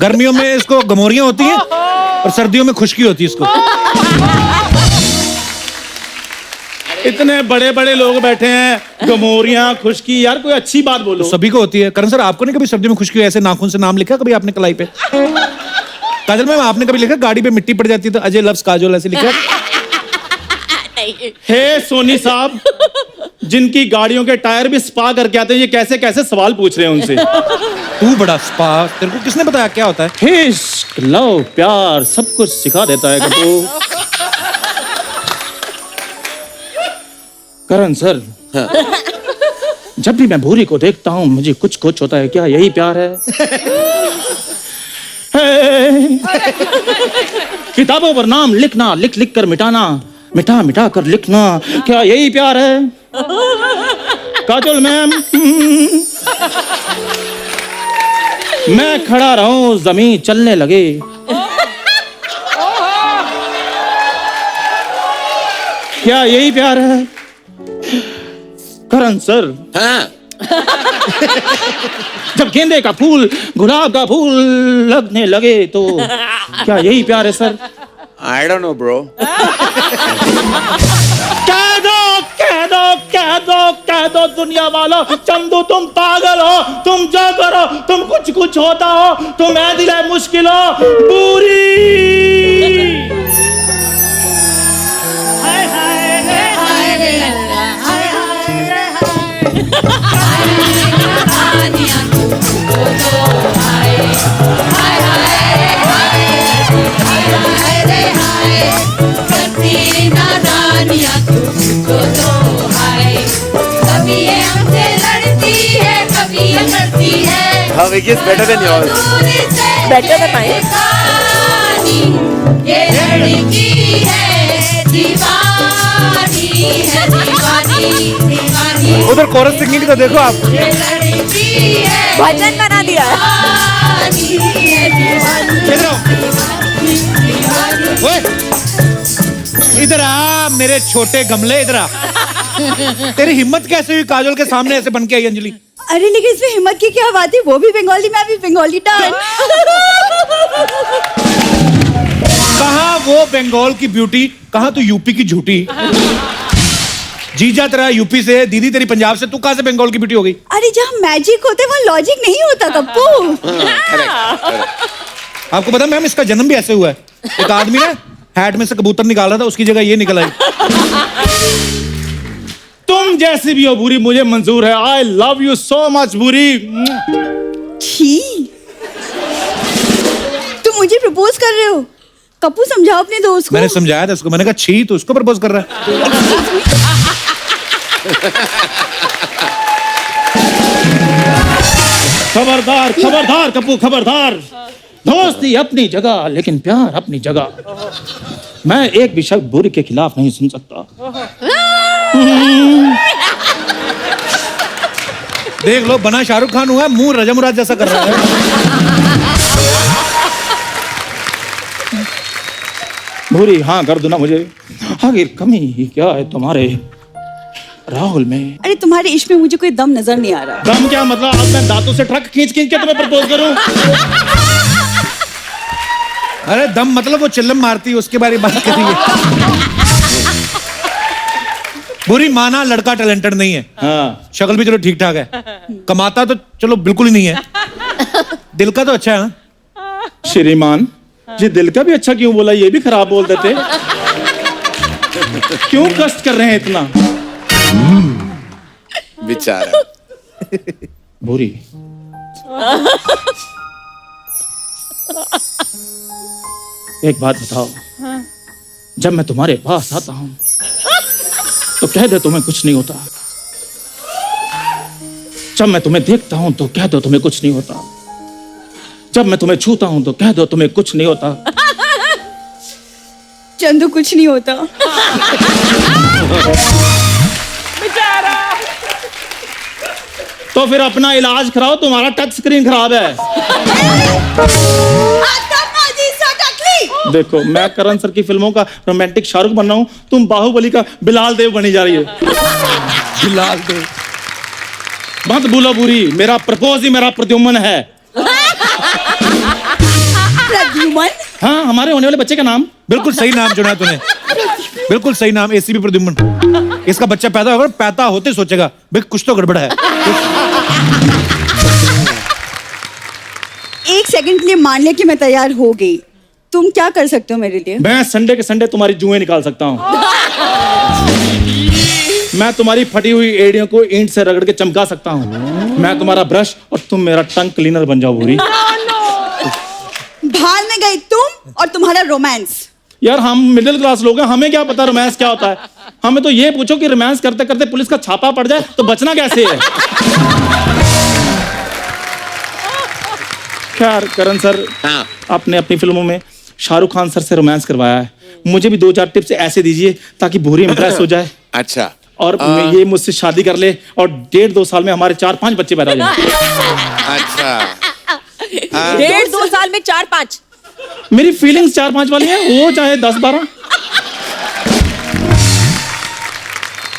गर्मियों में इसको गमोरियां होती हैं और सर्दियों में खुशकी होती है इसको। इतने बड़े बड़े लोग बैठे हैं, गमोरियां, खुशकी, यार कोई अच्छी बात बोलो। सभी को होती है। करण सर आपको नहीं कभी सर्दियों में खुशकी हुई, ऐसे नाखून से नाम लिखा कभी आपने कलाई पे? काजल मैम आपने कभी लिखा गाड़ी पे मिट्टी पड़ जाती है तो अजय लव्स काजोल ऐसे लिखा? हे सोनी साहब, जिनकी गाड़ियों के टायर भी स्पा करके आते हैं, ये कैसे कैसे सवाल पूछ रहे हैं उनसे। तू बड़ा स्पा, तेरे को किसने बताया क्या होता है? इश्क, लव, प्यार सब कुछ सिखा देता है कपूर। करण सर, जब भी मैं भूरी को देखता हूँ मुझे कुछ कुछ होता है। क्या यही प्यार है? किताबों पर नाम लिखना, लिख लिख कर मिटाना, मिटा मिटा कर लिखना, क्या यही प्यार है? काजल मैम, मैं खड़ा रहूं जमीन चलने लगे, क्या यही प्यार है? करण सर, हाँ जब गेंदे का फूल गुलाब का फूल लगने लगे तो क्या यही प्यार है sir? I don't know bro. कह दो कह दो कह दो कह दो दुनिया वालों, चंदू तुम पागल हो, तुम जो करो तुम कुछ कुछ होता हो, तुम्हें दिल है मुश्किल हो पूरी। How it gets better than yours. Better than mine. ये लड़की है दीवानी है, दीवानी दीवानी। उधर कोरस सिंगिंग तो देखो आप। ये लड़की है भजन बना दिया है। दीवानी है, दीवानी इधर आओ। ओए, इधर आ मेरे छोटे गमले, इधर आ। तेरी हिम्मत कैसे हुई काजोल के सामने ऐसे बन के आई अंजलि? अरे लेकिन इसमें हिम्मत की क्या बात है, वो भी बंगाली, मैं भी बंगाली। डन। कहाँ वो बंगाल की ब्यूटी, कहाँ तू यूपी की झूठी? जीजा तेरा यूपी से, दीदी तेरी पंजाब से, तू कहाँ से बंगाल की ब्यूटी हो गई? अरे जहाँ मैजिक होते वहाँ लॉजिक नहीं होता कप्पू। आपको पता मैम इसका जन्म भी ऐसे हुआ है। एक आदमी ने हैट में से कबूतर निकाल रहा था, उसकी जगह ये निकल आई। तुम जैसी भी हो भूरी मुझे मंजूर है। I love you so much भूरी। छी, तुम मुझे प्रपोज कर रहे हो? कप्पू समझाओ अपने दोस्त को। मैंने समझाया था उसको, मैंने कहा छी तो उसको प्रपोज कर रहा है। खबरदार खबरदार कप्पू, खबरदार। दोस्ती अपनी जगह लेकिन प्यार अपनी जगह। मैं एक भी शब्द भूरी के खिलाफ नहीं सुन सकता। देख लो बना शाहरुख खान हुआ, मुंह रजा मुराद जैसा कर रहा है। भूरी हाँ कर दो ना मुझे, आखिर कमी क्या है तुम्हारे राहुल में अरे तुम्हारे इश्क में मुझे कोई दम नजर नहीं आ रहा। दम क्या मतलब? अब मैं दांतों से ट्रक खींच खींच के तुम्हें प्रपोज करूं? अरे दम मतलब वो चिल्लम मारती है उसके बारे में बात करी है। बुरी माना लड़का टैलेंटेड नहीं है। हाँ। शक्ल भी चलो ठीक ठाक है, कमाता तो चलो बिल्कुल ही नहीं है, दिल का तो अच्छा है ना? श्रीमान, ये दिल का भी अच्छा क्यों बोला? ये भी खराब बोल देते। क्यों कष्ट कर रहे हैं इतना? बेचारा। भूरी, एक बात बताओ, जब मैं तुम्हारे पास आता हूं तो कह दे तुम्हें कुछ नहीं होता, जब मैं तुम्हें देखता हूं तो कह दो तुम्हें कुछ नहीं होता, जब मैं तुम्हें छूता हूं तो कह दो तुम्हें कुछ नहीं होता। चंदू कुछ नहीं होता। तो फिर अपना इलाज कराओ, तुम्हारा टच स्क्रीन खराब है। देखो, मैं करण सर की फिल्मों का रोमांटिक शाहरुख बन रहा हूं, तुम बाहुबली का बिलाल देव बनी जा रही हो। बिलाल देव मत भूलो बुरी, मेरा प्रपोज ही मेरा प्रद्युम्न है। प्रद्युम्न? हाँ, हमारे होने वाले बच्चे का नाम। बिल्कुल सही नाम चुना तूने, बिल्कुल सही नाम, एसीपी प्रद्युम्न। इसका बच्चा पैदा होगा, पैदा होते सोचेगा भाई कुछ तो गड़बड़ है। एक सेकंड के लिए मान लिया कि मैं तैयार हो गई, तुम क्या कर सकते हो मेरे लिए? मैं संडे के संडे तुम्हारी जुएं निकाल सकता हूँ। मैं तुम्हारी फटी हुई एड़ियों को ईंट से रगड़ के चमका सकता हूँ। मैं तुम्हारा ब्रश और तुम मेरा टंग क्लीनर बन जाओ भूरी। भाड़ में गई तुम और तुम्हारा रोमांस। यार, हम मिडिल क्लास लोग हैं, हमें क्या पता रोमांस क्या होता है। हमें तो ये पूछो कि रोमांस करते करते पुलिस का छापा पड़ जाए तो बचना कैसे है। खैर करण सर, हाँ। आपने अपनी फिल्मों में शाहरुख खान सर से रोमांस करवाया है, मुझे भी 2-4 टिप्स ऐसे दीजिए ताकि भूरी इंप्रेस हो जाए। अच्छा। और ये मुझसे शादी कर ले और 1.5-2 साल में हमारे 4-5 बच्चे पैदा हो जाए। अच्छा। 1.5-2 साल में 4-5? मेरी फीलिंग्स 4-5 वाली हैं, वो चाहे 10-12।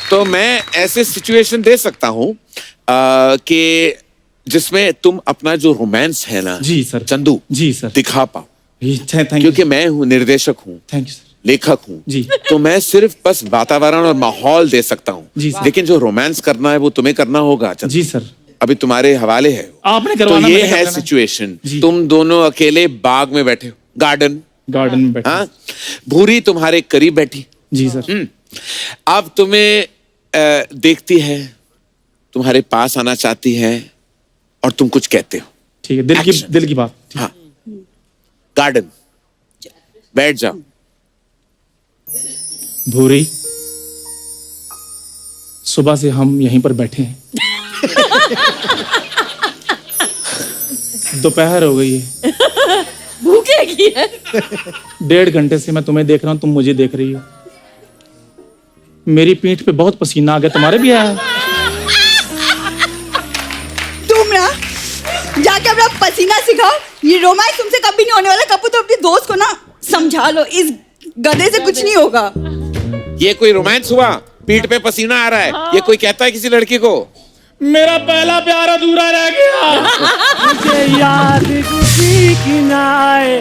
तो मैं ऐसे सिचुएशन दे सकता हूँ कि जिसमें तुम अपना जो रोमांस है ना जी सर, चंदू जी सर, दिखा पाओ। Thank you. क्योंकि मैं हूँ निर्देशक हूँ, थैंक यू सर, लेखक हूँ जी। तो मैं सिर्फ बस वातावरण और माहौल दे सकता हूँ, जी सर। लेकिन लेकिन जो रोमांस करना है वो तुम्हें करना होगा चंदू। जी सर, अभी तुम्हारे हवाले है। आपने तो करवाना, ये मैंने है करवाना। सिचुएशन, जी। तुम दोनों अकेले बाग में बैठे हो, गार्डन में बैठे। हाँ, भूरी तुम्हारे करीब बैठी। जी सर। अब तुम्हें देखती है, तुम्हारे पास आना चाहती है और तुम कुछ कहते हो। ठीक है, दिल की बात। हाँ, गार्डन बैठ जाओ। भूरी, सुबह से हम यहीं पर बैठे हैं, दोपहर हो गई है, भूख लगी है। 1.5 घंटे से मैं तुम्हें देख रहा हूं, तुम मुझे देख रही हो। मेरी पीठ पे बहुत पसीना आ गया, तुम्हारे भी आया? तुम ना जाके अपना पसीना सिखाओ, ये रोमांस तुमसे कभी नहीं होने वाला। कपूर, तो अपने दोस्त को ना समझा लो, इस गधे से कुछ नहीं होगा। ये कोई रोमांस हुआ? पीठ पे पसीना आ रहा है, ये कोई कहता है किसी लड़की को? मेरा पहला प्यार अधूरा रह गया। मुझे याद किसी की ना आए,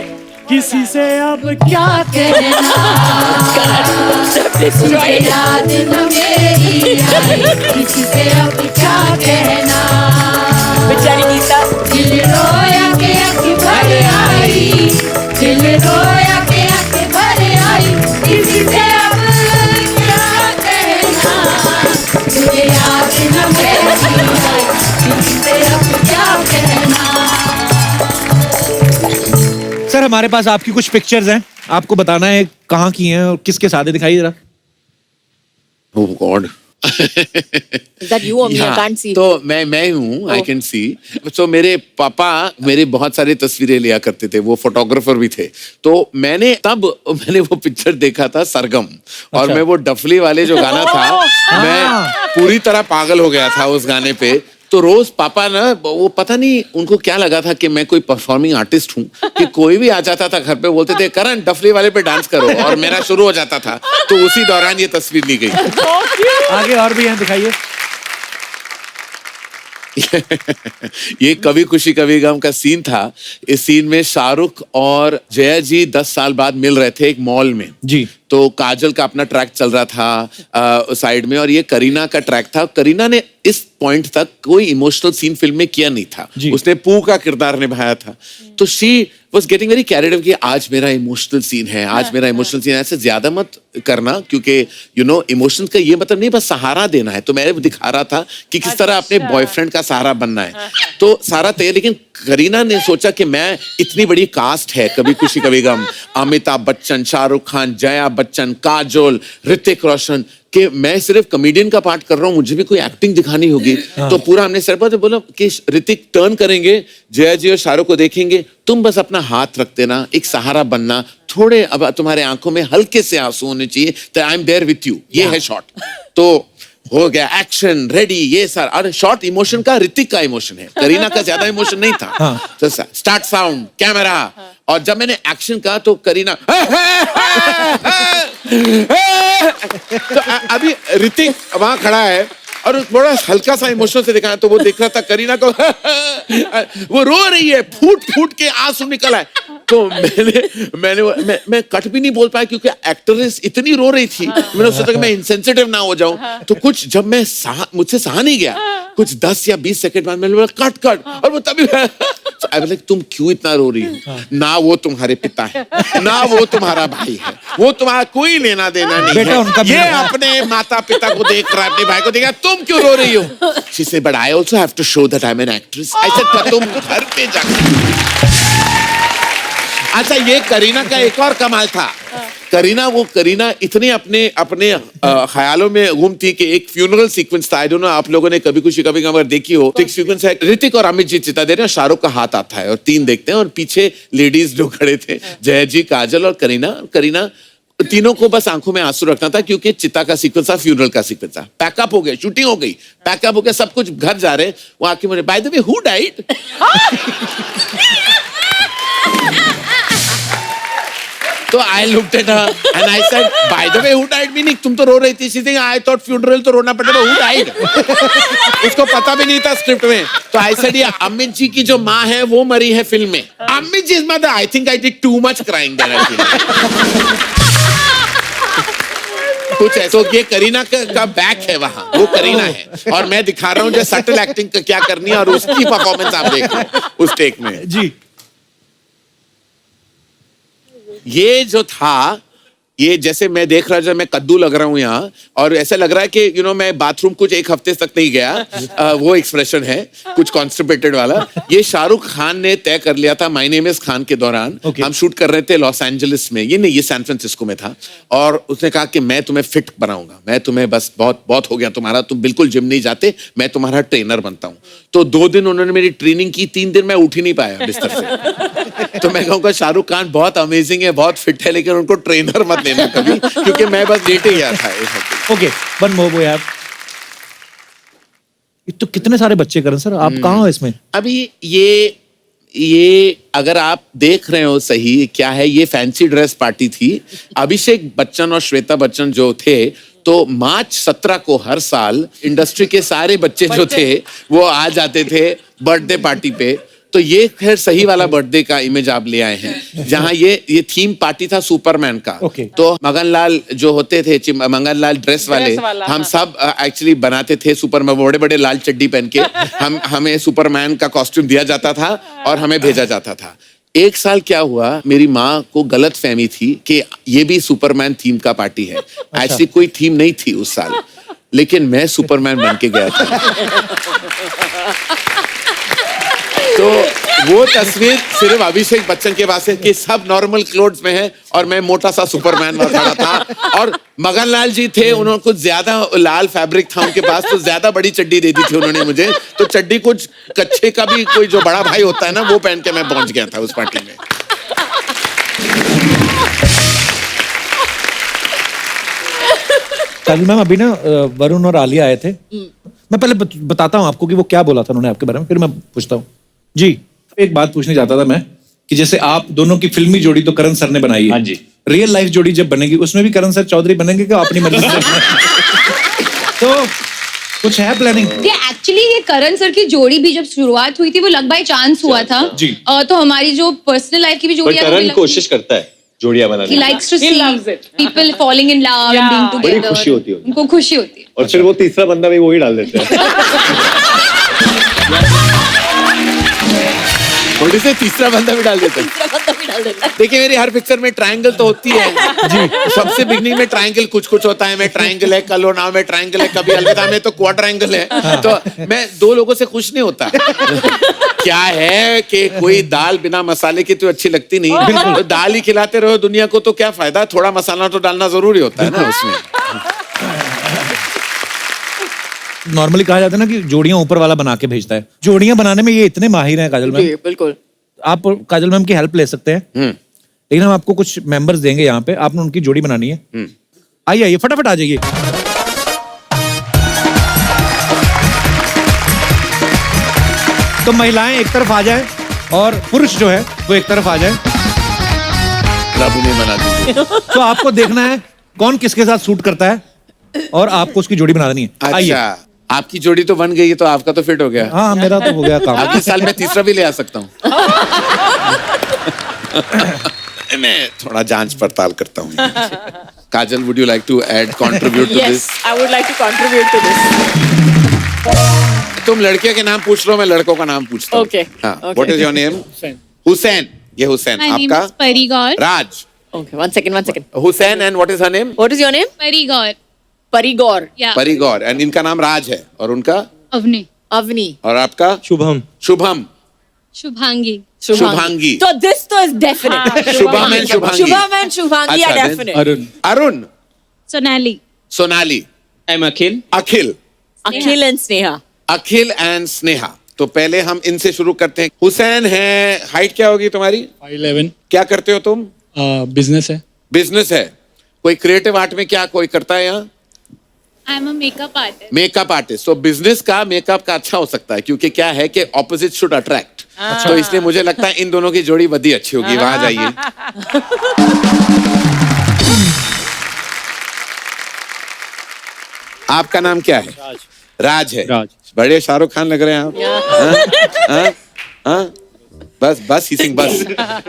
किसी से अब क्या कहना। मुझे याद न मेरी आए, किसी से अब क्या कहना। बेचारी गीता। दिल रोया के आंखें भर आई, दिल रोया के आंखें भर आई, किसी से अब क्या कहना। मुझे याद न मेरी आए, किसी से अब क्या कहना। सर, हमारे पास आपकी कुछ पिक्चर्स हैं, आपको बताना है कहाँ की हैं और किसके साथ है, दिखाइए जरा। Oh God. Is that you or me? I can't see. तो मैं हूँ, आई कैन सी। तो मेरे पापा मेरे बहुत सारी तस्वीरें लिया करते थे, वो फोटोग्राफर भी थे। तो मैंने वो पिक्चर देखा था सरगम, और अच्छा। मैं वो डफली वाले जो गाना था, मैं पूरी तरह पागल हो गया था उस गाने पे। तो रोज पापा ना वो पता नहीं उनको क्या लगा था कि मैं कोई परफॉर्मिंग आर्टिस्ट हूँ कि कोई भी आ जाता था घर पे बोलते थे करण डफली वाले पे डांस करो और मेरा शुरू हो जाता था। तो उसी दौरान ये तस्वीर ली गई। आगे और भी हैं, दिखाइए। ये कभी खुशी कभी गम का सीन था। इस सीन में शाहरुख और जया जी 10 साल बाद मिल रहे थे एक मॉल में जी। तो काजल का अपना ट्रैक चल रहा था साइड में और ये करीना का ट्रैक था। करीना ने इस पॉइंट तक कोई इमोशनल सीन फिल्म में किया नहीं था। उसने पू का किरदार निभाया था। तो she was getting very carried away कि आज मेरा इमोशनल सीन है, आज मेरा इमोशनल सीन है। ऐसे ज्यादा मत करना क्योंकि यू नो इमोशंस का ये मतलब नहीं बस सहारा देना है। तो मैं दिखा रहा था कि किस तरह अपने बॉयफ्रेंड का सहारा बनना है। तो सारा तय, लेकिन करीना ने सोचा कि मैं इतनी बड़ी कास्ट है कभी खुशी कभी गम, अमिताभ बच्चन, शाहरुख खान, जया बच्चन, काजोल, ऋतिक रोशन, कि मैं सिर्फ कॉमेडियन का पार्ट कर रहा हूँ, मुझे भी कोई एक्टिंग दिखानी होगी। तो पूरा हमने सर पर बोला कि ऋतिक टर्न करेंगे, जया जी और शाहरुख को देखेंगे, तुम बस अपना हाथ रख देना, एक सहारा बनना, थोड़े अब तुम्हारे आंखों में हल्के से आंसू होने चाहिए, तो I am there with you. ये है शॉट। तो हो गया एक्शन रेडी, ये सर। और शॉर्ट इमोशन का ऋतिक का इमोशन है, करीना का ज्यादा इमोशन नहीं था। तो स्टार्ट साउंड कैमरा, और जब मैंने एक्शन कहा तो करीना तो अभी ऋतिक वहां खड़ा है और बड़ा हल्का सा इमोशन से दिखाया तो वो देख रहा था करीना को वो रो रही है, फूट फूट के आंसू निकल आए। तो मैं कट भी नहीं बोल पाया क्योंकि एक्ट्रेस इतनी रो रही थी। मैंने सोचा कि मैं इनसेंसिटिव ना हो जाऊं। तो कुछ जब मैं मुझसे सहा नहीं गया, कुछ 10 या 20 सेकंड बाद मैंने बोला कट कट, और वो तभी बोला तुम क्यों इतना रो रही हो? ना वो तुम्हारे पिता है, ना वो तुम्हारा भाई है, वो तुम्हारा कोई लेना देना नहीं है। ये अपने माता पिता को देख रहा है, अपने भाई को देख रहा है, तुम क्यों रो रही हो? She said, but I also have to show that I'm an actress. I said, पर तुम घर पे जाकर। अच्छा, ये करीना का एक और कमाल था। करीना इतने अपने ख्यालों में गुम थी कि एक फ्यूनरल सीक्वेंस था। आई डोंट नो आप लोगों ने कभी खुशी कभी गम अगर देखी हो। तो एक सीक्वेंस है, ऋतिक और अमित जी चिता दे रहे हैं, शाहरुख का हाथ आता है और 3 देखते हैं और पीछे लेडीज जो खड़े थे, जया जी, काजल और करीना तीनों को बस आंखों में आंसू रखना था क्योंकि चिता का सीक्वेंस था, फ्यूनरल का सीक्वेंस था। पैकअप हो गया, शूटिंग हो गई, पैकअप हो गया, सब कुछ घर जा रहे हैं। वो आके मुझे, by the way who died? तो I looked at her and I said, by the way, who died? Meaning तुम तो रो रही थी। She said, I thought funeral तो रोना पड़ेगा, who died? उसको पता भी नहीं था स्क्रिप्ट में। तो I said, ये अमित जी की जो माँ है वो मरी है फिल्म में। Amit ji mother, I think I did too much crying there actually। कुछ है। तो ये करीना का बैक है वहां, वो करीना है और मैं दिखा रहा हूँ जो सटल एक्टिंग का क्या करनी है और उसकी परफॉर्मेंस आप देख रहे हैं उस टेक में जी। ये जो था, ये जैसे मैं देख रहा जब मैं कद्दू लग रहा हूँ यहाँ, और ऐसा लग रहा है कि यू नो मैं बाथरूम कुछ 1 हफ्ते तक नहीं गया। वो एक्सप्रेशन है कुछ कॉन्स्टिपेटेड वाला। ये शाहरुख खान ने तय कर लिया था माय नेम इज खान के दौरान। हम शूट कर रहे थे लॉस एंजलिस में, ये नहीं, ये सैन फ्रांसिस्को में था। और उसने कहा कि मैं तुम्हें फिट बनाऊंगा, मैं तुम्हें बस बहुत हो गया तुम्हारा, तुम बिल्कुल जिम नहीं जाते, मैं तुम्हारा ट्रेनर बनता हूँ। तो 2 दिन उन्होंने मेरी ट्रेनिंग की, 3 दिन मैं उठ ही नहीं पाया बिस्तर से। तो मैं कहूँगा शाहरुख खान बहुत अमेजिंग है, बहुत फिट है, लेकिन उनको ट्रेनर मत लेना कभी, क्योंकि मैं बस लेटे गया था। ओके, वन मोर यार। तो कितने सारे बच्चे करें सर, आप कहाँ हो इसमें? अभी ये अगर आप देख रहे हो सही क्या है, ये फैंसी ड्रेस पार्टी थी। अभिषेक बच्चन और श्वेता बच्चन जो थे, तो मार्च 17 को हर साल इंडस्ट्री के सारे बच्चे जो थे वो आ जाते थे बर्थडे पार्टी पे। तो ये खैर सही वाला बर्थडे का इमेज आप ले आए हैं, जहां ये थीम पार्टी था सुपरमैन का। तो मगनलाल जो होते थे, मगनलाल ड्रेस वाले, हम सब एक्चुअली बनाते थे सुपरमैन, बड़े बड़े लाल चड्डी पहन के हमें सुपरमैन का कॉस्ट्यूम दिया जाता था और हमें भेजा जाता था। एक साल क्या हुआ, मेरी माँ को गलत फहमी थी कि ये भी सुपरमैन थीम का पार्टी है। एक्चुअली कोई थीम नहीं थी उस साल, लेकिन मैं सुपरमैन बन के गया था। तो वो तस्वीर सिर्फ अभिषेक बच्चन के पास है कि सब नॉर्मल क्लोथ्स में है और मैं मोटा सा सुपरमैन खड़ा था। और मगनलाल जी थे, उन्होंने कुछ ज्यादा लाल फैब्रिक था उनके पास, तो ज्यादा बड़ी चड्डी दे दी थी उन्होंने मुझे। तो चड्डी कुछ कच्चे का भी कोई जो बड़ा भाई होता है ना, वो पहन के मैं पहुंच गया था उस पार्टी में। कल मैम अभी ना वरुण और आलिया आए थे, मैं पहले बताता हूँ आपको कि वो क्या बोला था उन्होंने आपके बारे में, फिर मैं पूछता हूँ। जी, एक बात पूछने चाहता था मैं कि जैसे आप दोनों की फिल्मी जोड़ी तो करण सर ने बनाई है। हाँ जी। रियल लाइफ जोड़ी जब बनेगी उसमें भी करण सर चौधरी बनेंगे क्या अपनी मर्जी से? तो कुछ है प्लानिंग? एक्चुअली ये करण सर की जोड़ी भी जब शुरुआत हुई थी वो लग बाय चांस हुआ था जी। तो हमारी जो पर्सनल लाइफ की भी जोड़ी है करण कोशिश करता है जोड़ियां बनाने he की। likes to He see loves it. people falling in love and being बड़ी together. खुशी होती है उनको। उनको खुशी होती है। और फिर वो तीसरा बंदा भी वही डाल देते हैं। थोड़ी से तीसरा बंदा भी डाल देते हैं। देखिए मेरी हर पिक्चर में ट्रायंगल तो होती है जी। सबसे बिगनिंग में ट्रायंगल कुछ होता है। मैं ट्रायंगल है, कल हो नाव में ट्रायंगल है, कभी अलविदा में तो क्वाड्रायंगल है। तो मैं दो लोगों से खुश नहीं होता। क्या है कि कोई दाल बिना मसाले की तो अच्छी लगती नहीं, तो दाल ही खिलाते रहो दुनिया को तो क्या फायदा, थोड़ा मसाला तो डालना जरूरी होता है ना उसमें। नॉर्मली कहा जाता है ना कि जोड़ियां ऊपर वाला बना के भेजता है। जोड़ियां बनाने में ये इतने माहिर हैं काजल मैम। बिल्कुल। आप काजल मैम की हेल्प ले सकते हैं, लेकिन हम आपको कुछ मेंबर्स देंगे यहाँ पे, आपने उनकी जोड़ी बनानी है। आइए आइए फटाफट आ जाइए। तो महिलाएं एक तरफ आ जाएं और पुरुष जो है वो एक तरफ आ जाएं। प्रभु ने बना दी। तो आपको देखना है कौन किसके साथ सूट करता है और आपको उसकी जोड़ी बना देनी है। आइए। अच्छा, आपकी जोड़ी तो बन गई है तो आपका तो फिट हो गया। हाँ मेरा तो हो गया काम। अगले साल मैं तीसरा भी ले आ सकता हूँ। मैं थोड़ा जांच पड़ताल करता हूँ। Kajal, would you like to add contribute to this? I would like to contribute to this. तुम लड़के के नाम पूछ लो, मैं लड़कों का नाम पूछता हूँ। Okay. हाँ, Okay. What is your name? Hussain. ये हुसैन। आपका? Parigor. Raj. Okay, one second. Hussain and what is her name? What is your name? Parigor. Parigor. Parigor. And इनका नाम राज है और उनका? अवनी। Avni. और आपका? शुभम। शुभम। शुभांगी। शुभांगी। So this तो is definite. Shubham and Shubhangi. Shubham and Shubhangi are अच्छा, definite. Arun. Arun. Sonali. Sonali. Um Akhil. Akhil. Akhil and Sneha. Akhil and Sneha. तो पहले हम इनसे शुरू करते हैं। हुसैन है, हाइट क्या होगी तुम्हारी? 5'11". क्या करते हो तुम? बिजनेस है। बिजनेस है। कोई क्रिएटिव आर्ट में क्या कोई करता है यहाँ? I am a makeup artist. Makeup artist. तो बिजनेस का मेकअप का अच्छा हो सकता है क्योंकि क्या है कि ऑपोजिट शुड अट्रैक्ट। तो इसलिए मुझे लगता है इन दोनों की जोड़ी बड़ी अच्छी होगी। वहां जाइए। आपका नाम क्या है? राज है। राज। बड़े शाहरुख खान लग रहे हैं आप। हाँ? हाँ? बस ही सिंह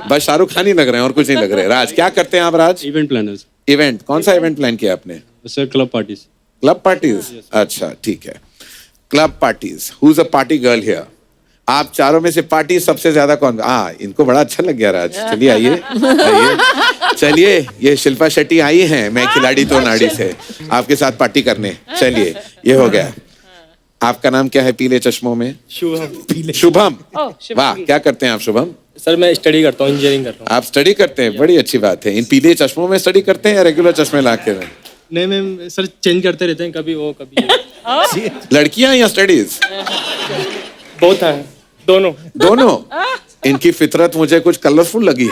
बस शाहरुख खान ही लग रहे हैं और कुछ नहीं लग रहे। राज, क्या करते हैं आप राज? Event planners. इवेंट? कौन सा इवेंट प्लान किया आपने? Sir club parties. Club parties? अच्छा ठीक है। Club parties. Who is a party girl here? आप चारों में से पार्टी सबसे ज्यादा कौन? इनको बड़ा अच्छा लग गया राज। चलिए आइए आइए। चलिए, ये शिल्पा शेट्टी आई हैं, मैं खिलाड़ी तो नाड़ी से आपके साथ पार्टी करने। चलिए, ये हो गया। आपका नाम क्या है पीले चश्मों में? शुभम। शुभम। वाह, क्या करते हैं आप शुभम? सर मैं स्टडी करता हूँ, इंजीनियरिंग कर रहा हूँ। आप स्टडी करते हैं, बड़ी अच्छी बात है। इन पीले चश्मों में स्टडी करते हैं या रेगुलर चश्मे ला के? नहीं मैम, सर चेंज करते रहते हैं, कभी वो कभी ये। लड़कियां या स्टडीज? बहुत है, दोनों। इनकी फितरत मुझे कुछ कलरफुल लगी।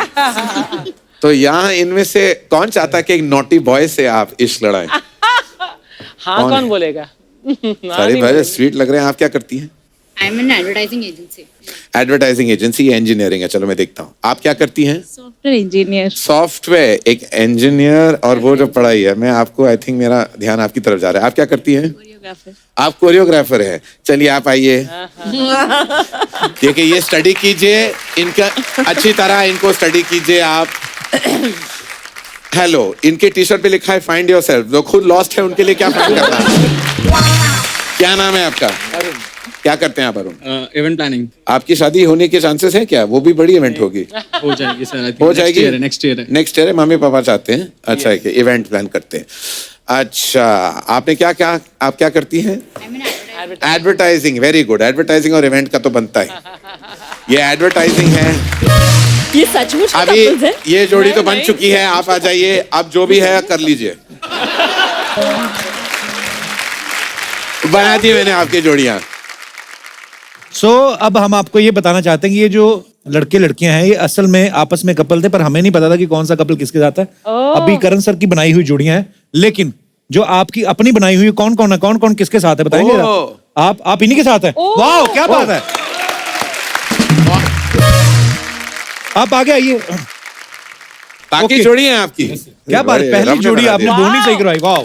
तो यहाँ इनमें से कौन चाहता है कि एक नॉटी बॉय से आप इश्क लड़ाएं? हाँ, कौन बोलेगा? सारी भाई स्वीट लग रहे हैं। आप क्या करती हैं? I am N advertising agency. Advertising agency, engineering है। चलो मैं देखता हूँ आप क्या करती हैं। Software engineer. सॉफ्टवेयर, एक इंजीनियर और वो जो पढ़ाई है। मैं आपको, आई थिंक मेरा ध्यान आपकी तरफ जा रहा है। आप क्या करती हैं? आप कोरियोग्राफर है। चलिए आप आइए। देखिए ये स्टडी कीजिए इनका अच्छी तरह, इनको स्टडी कीजिए आप। हेलो, इनके टी शर्ट पे लिखा है फाइंड योरसेल्फ। जो खुद लॉस्ट है उनके लिए क्या फाइंड करना है? क्या नाम है आपका? क्या करते हैं आप? अरुण। Event planning. आपकी शादी होने के चांसेस हैं क्या? वो भी बड़ी इवेंट होगी। हो जाएगी सर। हो जाएगी। नेक्स्ट ईयर है। नेक्स्ट ईयर है। मम्मी पापा चाहते हैं अच्छा है कि इवेंट प्लान करते हैं। अच्छा, आपने क्या आप क्या करती हैं? एडवर्टाइजिंग। Very good. एडवर्टाइजिंग और इवेंट का तो बनता है। ये एडवर्टाइजिंग है। ये सचमुच अभी ये जोड़ी तो बन चुकी है। आप आ जाइए, अब जो भी है कर लीजिए। बना दी मैंने आपकी जोड़ियां। अब हम आपको ये बताना चाहते हैं कि ये जो लड़के लड़कियां हैं ये असल में आपस में कपल थे, पर हमें नहीं पता था कि कौन सा कपल किसके साथ है। अभी करण सर की बनाई हुई जोड़ियां हैं, लेकिन जो आपकी अपनी बनाई हुई कौन कौन किसके साथ है बताएंगे? आप इन्हीं के साथ हैं? वाह, क्या बात है। आप आगे आइए। बाकी Okay. जोड़ी हैं आपकी? क्या बात है, पहली जोड़ी आपने दोनों ही सही करवाई। वाह।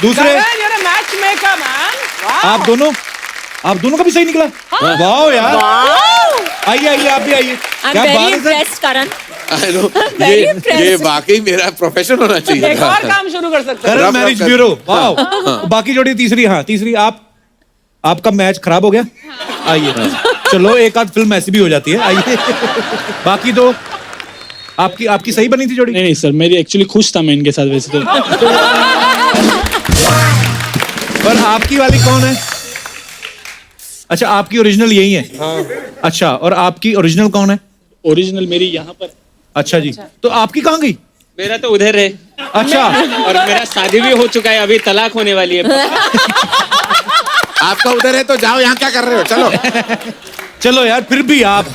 दूसरे मैच मेकर मैन। आप दोनों का भी सही निकला। वाह यार, आइए आइए, आप भी आइए। क्या बात है सर। करण। I know, ये वाकई मेरा प्रोफेशन होना चाहिए एक और काम शुरू कर सकते हैं। करण मैरिज ब्यूरो। वाह। बाकी जोड़ी तीसरी। हाँ, तीसरी आपका मैच खराब हो गया। आइए, चलो एक आध फिल्म ऐसी भी हो जाती है। आइए। बाकी तो आपकी सही बनी थी जोड़ी। नहीं सर, मेरी एक्चुअली खुश था मैं इनके साथ वैसे तो। पर आपकी वाली कौन है? अच्छा, आपकी ओरिजिनल यही है। अच्छा, और आपकी ओरिजिनल कौन है? ओरिजिनल मेरी यहाँ पर। अच्छा जी, तो आपकी कहाँ गई? मेरा तो उधर है। अच्छा। और मेरा शादी भी हो चुका है, अभी तलाक होने वाली है। आपका उधर है तो जाओ, यहाँ क्या कर रहे हो? चलो। चलो यार, फिर भी आप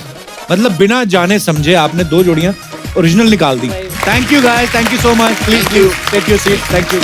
मतलब बिना जाने समझे आपने 2 जोड़ियां ओरिजिनल निकाल दी। Thank you guys, thank you so much. Please take your seat. Thank you.